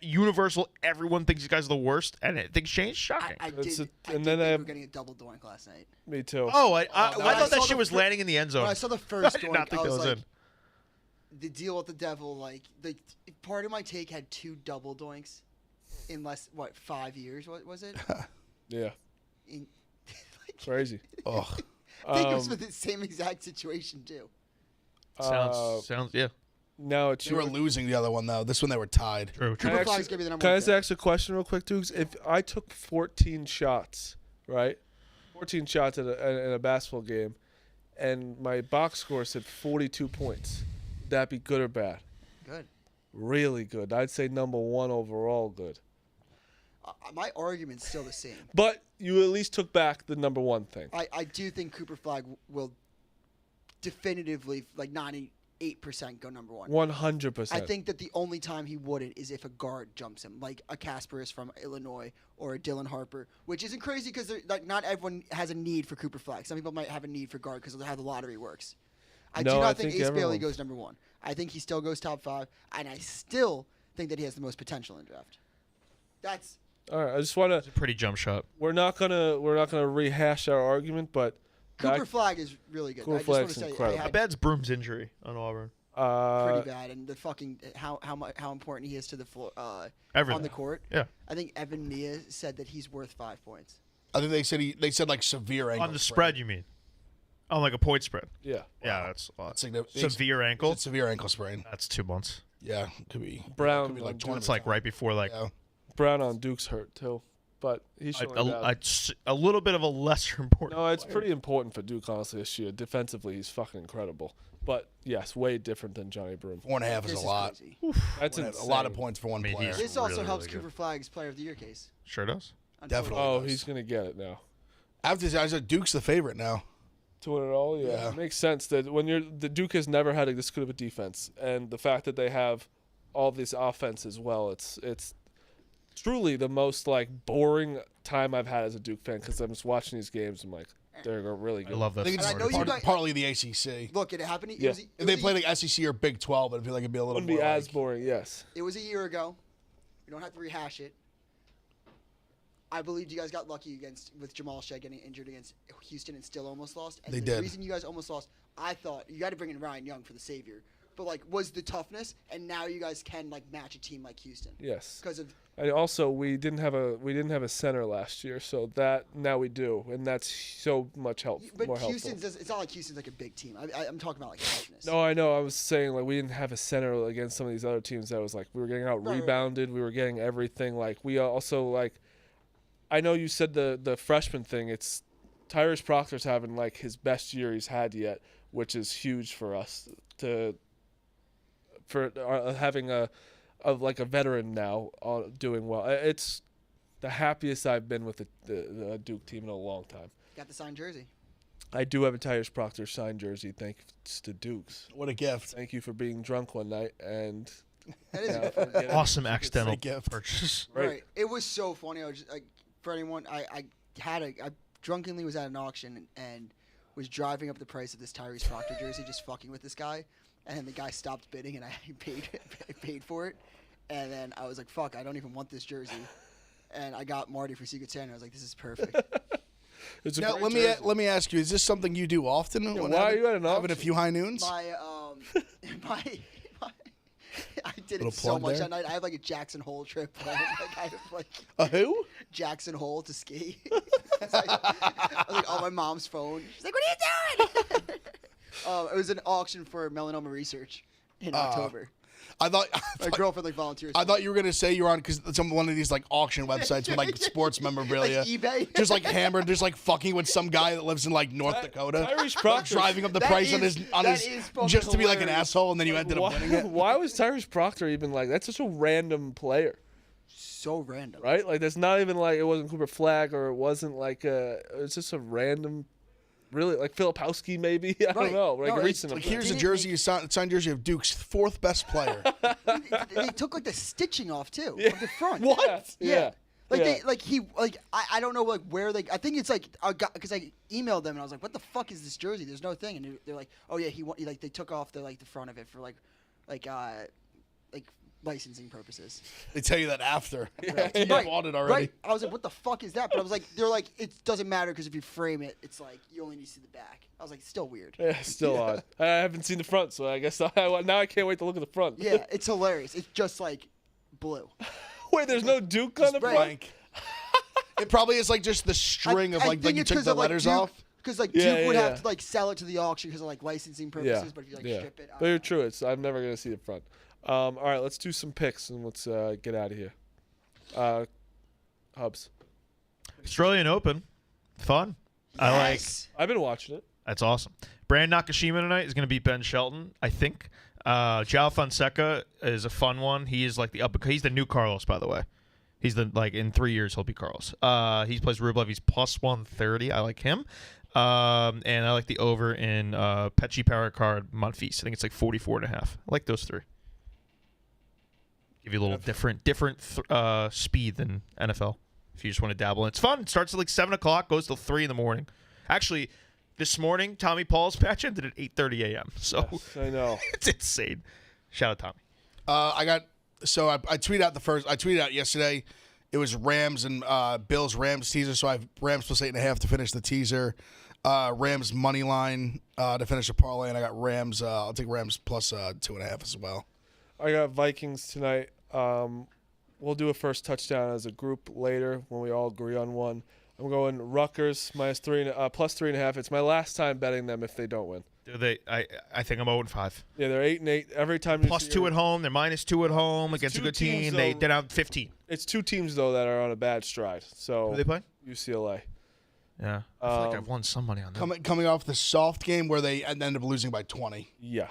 universal. Everyone thinks these guys are the worst, and things change. Shocking. I It's did. a- I and did then think I- we were getting a double doink last night. Me too. oh, I when thought I that saw shit the was fir- landing in the end zone. When I saw the first I did doink, not think I that was was like, in. the deal with the devil. Like part of my take had 2 double doinks in 5 years. What was it? Yeah. In, Crazy. Ugh. I think it was Um, with the same exact situation too. Sounds yeah. Now it's They were your losing the other one though. This one they were tied. True. Can I Cooper Flagg's actually- gonna be the number Can I one just pick. ask a question real quick, Dukes? If I took 14 shots, right? 14 shots in a basketball game, and my box score said 42 points, would that be good or bad? Good. Really good. I'd say number 1 overall good. My argument's still the same. But you at least took back the number 1 thing. I do think Cooper Flag will definitively 98% go number 1. 100%. I think that the only time he wouldn't is if a guard jumps him, like a Kasparis from Illinois or a Dylan Harper, which isn't crazy because not everyone has a need for Cooper Flag. Some people might have a need for guard because of how the lottery works. I do No, not I think think Ace Bailey everyone- goes number 1. I think he still goes top 5, and I still think that he has the most potential in draft. That's All right. I just want to. It's a pretty jump shot. We're not gonna rehash our argument, but Cooper Flag is really good. Cooper I just want Flag's to say incredible. How I had bad's Broom's injury on Auburn? pretty bad, and the fucking how important he is to the floor on Everything. the court. Yeah. I think Evan Mia said that he's worth 5 points. I think they said like severe ankle On the spread, you mean? On like a point spread. yeah. Yeah, that's a lot. Severe Severe ankle. Severe ankle sprain. That's 2 months. Yeah, could be Brown Could be like on 20. It's like right before like Yeah. Brown on Duke's hurt too, but he's showing a little bit of a lesser important. No, it's pretty important for Duke, honestly, this year. Defensively, he's fucking incredible. But, yes, way different than Johnny Broom. 4.5 is This a lot. crazy. That's A insane. lot of points for one I mean, player. he's- This also really, helps really good. Cooper Flag's Player of the Year case. Sure does. Definitely. Oh, does. he's going to get it now. After this, I said Duke's the favorite now. To win it all, yeah. Yeah. It makes sense that when the Duke has never had this good of a defense, and the fact that they have all this offense as well, it's truly the most boring time I've had as a Duke fan because I'm just watching these games. I'm like, they're really I good. love I this. think it's And I know you guys- partly the ACC. Look, it happened. It Yeah. was, it If they was a- played like SEC or Big 12, I feel like it'd be a little Wouldn't more be as like- boring. Yes. It was a year ago. We don't have to rehash it. I believed you guys got lucky with Jamal Shea getting injured against Houston and still almost lost. And They the did. reason you guys almost lost, I thought you got to bring in Ryan Young for the savior. But was the toughness, and now you guys can match a team like Houston Yes. because of And also, we didn't have a center last year, so that now we do, and that's so much more But helpful. it's not like Houston's like a big team. I'm talking about toughness. No, I know. I was saying we didn't have a center against some of these other teams that was we were getting out Right. rebounded. We were getting everything. We also I know you said the freshman thing. It's Tyrese Proctor's having his best year he's had yet, which is huge for us for having a veteran now doing well. It's the happiest I've been with the Duke team in a long time. Got the signed jersey. I do have a Tyrese Proctor signed jersey. Thanks to Dukes. What a gift. Thank you for being drunk one night and That is Yeah, a good forget it. Awesome accidental gift. purchase. Right. It was so funny. I was just for anyone, I drunkenly was at an auction and was driving up the price of this Tyrese Proctor jersey, just fucking with this guy, and then the guy stopped bidding and I paid for it, and then I was like, fuck, I don't even want this jersey. and I got Marty for Secret Santa. I was like, this is perfect. It's a Now, great jersey. let me ask you: is this something you do often? Yeah, when why are having- you at an having a auction? few high noons? my I did Little it so plug much there. that night. I have like a Jackson Hole trip. Like, I have like A who? Jackson Hole to ski. It's like, I was like on my mom's phone. She's like, "What are you doing?" It was an auction for melanoma research in October. I thought. My girlfriend like volunteers. I thought you were gonna say you were on because one of these like auction websites with like sports memorabilia, like eBay. just like hammered, just like fucking with some guy that lives in like North Dakota, Tyrese like, Proctor. driving up the That price on is- his that is fucking just to be like an hilarious. asshole, and then you ended up winning it. Why was Tyrese Proctor even like? That's such a random player, So random. right? Like, that's not even like it wasn't Cooper Flag or it wasn't like it's just a random, really like Filipowski maybe. I don't Right. know. Like No, it's recent. Like event. here's a Didn't jersey you signed jersey of Duke's fourth best player. They took like the stitching off too Yeah. of the front. What? Yeah. Like Yeah. they like he like I don't know like where they I think it's like because I emailed them and I was like, what the fuck is this jersey? There's no thing, and they're like, oh yeah, he like they took off the front of it for like licensing purposes. They tell you that after you Right. bought it already. Right. I was like, what the fuck is that? But I was like, they're like, it doesn't matter because if you frame it, it's like you only need to see the back. I was like, it's still weird. Yeah, still odd. I haven't seen the front, so I guess now I can't wait to look at the front. Yeah, it's hilarious. It's just like blue. Wait, there's no Duke on the Right. front. Blank. It probably is like just the string of I like think you it's took 'cause the of, like, letters Duke, off. Because like Yeah, Duke would yeah, have yeah. to like sell it to the auction because of like licensing purposes. But if you like strip it, But you're true. I'm never gonna see the front. All right, let's do some picks and let's get out of here. Hubs. Australian Open, fun. I like. Yes. I've been watching it. That's awesome. Brand Nakashima tonight is going to beat Ben Shelton, I think. João Fonseca is a fun one. He is like he's the new Carlos, by the way. He's in 3 years he'll be Carlos. He plays Rublev. He's plus 130. I like him. And I like the over in Petchy Paracard Monfils. I think it's like 44.5. I like those three. Give you a little different speed than NFL if you just want to dabble. And it's fun. It starts at like 7 o'clock, goes till 3 in the morning. Actually, this morning, Tommy Paul's patch ended at 8:30 a.m. So Yes, I know. it's insane. Shout out Tommy. I tweeted out yesterday. It was Rams and Bills Rams teaser. So I have Rams plus 8.5 to finish the teaser. Rams money line to finish the parlay, and I got Rams. I'll take Rams plus 2.5 as well. I got Vikings tonight. We'll do a first touchdown as a group later when we all agree on one. I'm going Rutgers plus 3.5. It's my last time betting them if they don't win. Do they? I think I'm 0-5. Yeah, they're 8-8 every time. Plus 2 at home. They're minus 2 at home against a two good teams, team. They're though. down 15. It's two teams though that are on a bad stride. So Who they play? UCLA. Yeah. I feel like I've won some money on that. Coming off the soft game where they ended up losing by 20 Yeah.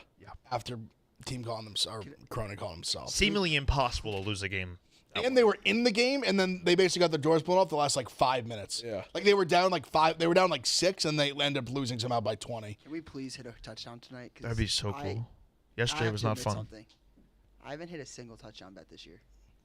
after team calling them or Cronin calling them soft. Seemingly impossible to lose a game. And they were in the game, and then they basically got the doors blown off the last like 5 minutes. Yeah. Like they were down like 5. They were down like 6, and they ended up losing somehow by 20. Can we please hit a touchdown tonight? 'Cause That'd be so I cool. Yesterday have was to not admit fun. something. I haven't hit a single touchdown bet this year.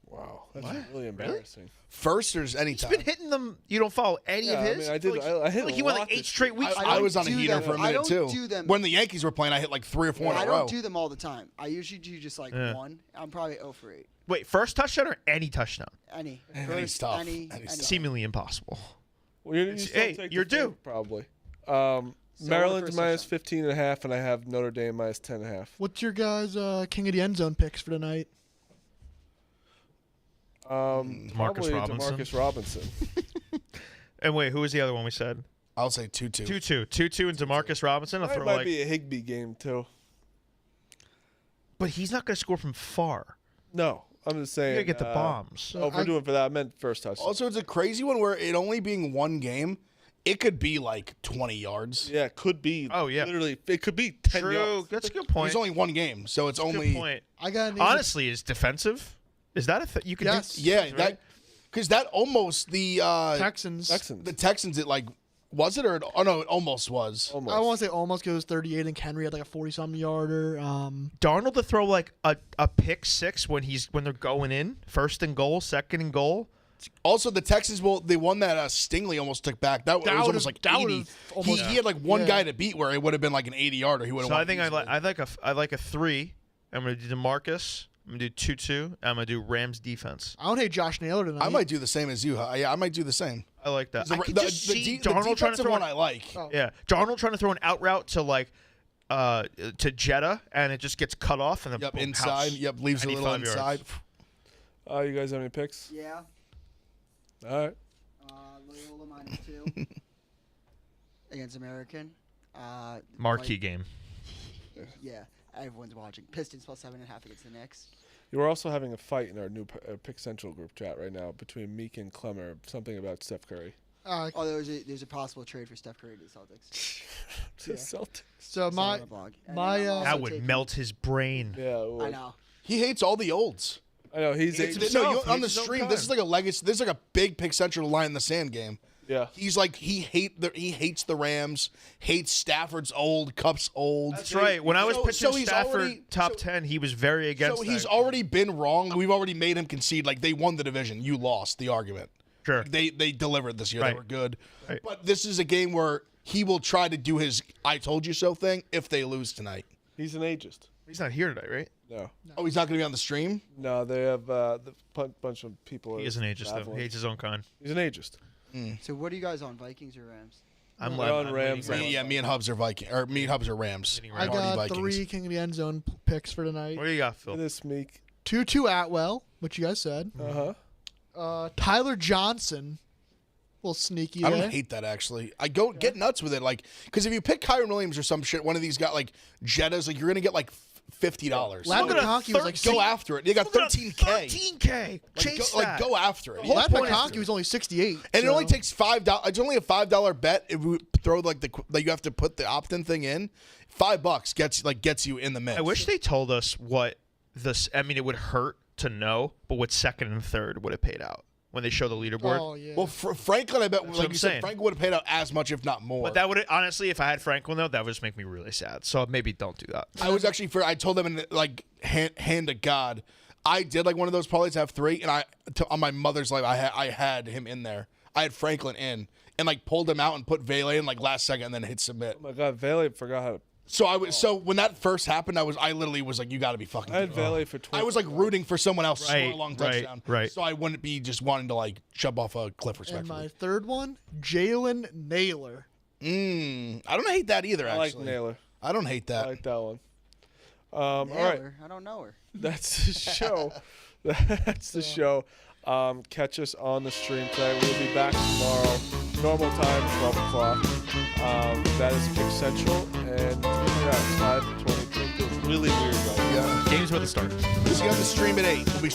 Wow. That's really embarrassing. First, there's He's anytime. been hitting them. You don't follow any Yeah, of I his? mean, I did. Like, I hit like a he won lot like 8 this straight year. weeks. I was on a do heater them. for a I minute don't too. do them. When the Yankees were playing, I hit like 3 or 4 in I a row. don't do them all the time. I usually do just like Yeah. one. I'm probably 0 for 8. Wait, first touchdown or any touchdown? Any. Any's First, tough. Any. Any's any. tough. Seemingly impossible. Well, you still hey, take the you're due. favorite, probably. So Maryland's first minus touchdown. 15.5, and I have Notre Dame minus 10.5. What's your guys' king of the end zone picks for tonight? Probably Robinson. Demarcus Robinson. And wait, who was the other one we said? I'll say 2-2. 2-2. 2-2 and Demarcus Robinson. I'll It throw might like, be a Higbee game too. but he's not going to score from far. No, I'm just You saying. got to get the bombs. Oh, if we're doing for that, I meant first touchdown. Also, it's a crazy one where it only being one game, it could be like 20 yards. Yeah, it could be. Oh, yeah. Literally, it could be 10 True. yards. That's a good point. It's only one game, so it's Good only point. I got an Honestly, is defensive? Is that a thing? You can Yes. do? yeah right? that because that almost the Texans. Texans. the Texans it like was it or oh no it almost was. Almost. I want to say almost goes 38, and Henry had like a 40-something yarder. Darnold to throw like a pick six when they're going in, first and goal, second and goal. Also, the Texans the one that Stingley almost took back that was That almost would've- like that 80. would've almost- He had like one Yeah. guy to beat where it would have been like an 80 yarder. He would have. So I think I like a 3. I'm going to do DeMarcus. I'm going to do 2-2. I'm going to do Rams defense. I don't hate Josh Naylor tonight. I might do the same as you. Yeah, I might do the same. I like that. The, I could the, just the, see the Darnold trying to throw one I like. Oh. Yeah, Darnold trying to throw an out route to like to Jetta, and it just gets cut off, and then Yep, boom, inside. house. Yep, leaves a little 95 inside. yards. You guys have any picks? Yeah. All right. Loyola -2 against American. Marquee game. Yeah, everyone's watching. Pistons +7.5 against the Knicks. You are also having a fight in our new Pick Central group chat right now between Meek and Clemmer. Something about Steph Curry. Oh, there's a possible trade for Steph Curry to the Celtics. To the Celtics. So It's on the blog. And my, then I'm also That would taking- melt his brain. Yeah. It would. I know. He hates all the olds. I know. He's It's- aged. no, himself. on the He's his own stream, kind. this is like a legacy. This is like a big Pick Central line in the sand game. Yeah. He's like he hates the Rams, hates Stafford's old, Cup's old. That's right. When I was pitching he's Stafford already- top 10, he was very against So he's that. already been wrong. We've already made him concede. Like they won the division, you lost the argument. Sure. They delivered this year. Right. They were good. Right. But this is a game where he will try to do his "I told you so" thing if they lose tonight. He's an ageist. He's not here today, right? No. Oh, he's not going to be on the stream. No, they have the bunch of people. He is an ageist, though. He hates his own kind. He's an ageist. So what are you guys on, Vikings or Rams? I'm We're on Rams. Me and Hubs are Viking, or me and Hubs are Rams. Leading I Rams. got Vikings. 3 King of the End Zone picks for tonight. What do you got, Look at Phil? this Meek. 2-2 Atwell, which you guys said. Tyler Johnson, little sneaky I there. don't hate that actually. I go get nuts with it, like because if you pick Kyron Williams or some shit, one of these got like Jettas, like you're gonna get like $50. Lad Look at McConkey was like Go after it. You got Look at 13K. 13K. Chase that. Go after it. Lad Yeah. McConkey was only 68. And it so- only takes $5. It's only a $5 bet if we throw like you have to put the opt-in thing in. $5 gets you in the mix. I wish they told us what this. I mean, it would hurt to know, but what second and third would have paid out when they show the leaderboard. Oh yeah. Well, Franklin, I bet, That's what like I'm you said, saying. Franklin would have paid out as much, if not more. But that would honestly, if I had Franklin though, that would just make me really sad. So maybe don't do that. I was actually I told them in like hand to God, I did like one of those parlays have 3, and on my mother's life I had him in there. I had Franklin in and like pulled him out and put Vele in like last second and then hit submit. Oh my God, Vele forgot how to. So when that first happened, I literally was like, you got to be fucking. I had kidding me. Vele for 20. I was like rooting for someone else to score a Right, long right, touchdown, right. So I wouldn't be just wanting to like jump off a cliff and respectfully. my third one, Jalen Naylor. I don't hate that either. I like Actually, Naylor. I don't hate that. I like that one. All right. Naylor? I don't know her. That's the show. That's the show. Catch us on the stream tonight. We'll be back tomorrow. Normal time, 12 o'clock. That is Pick Central. And yeah, it's 5:20. Really weird, though. Yeah. Games with a start. See you on the stream at 8. We'll be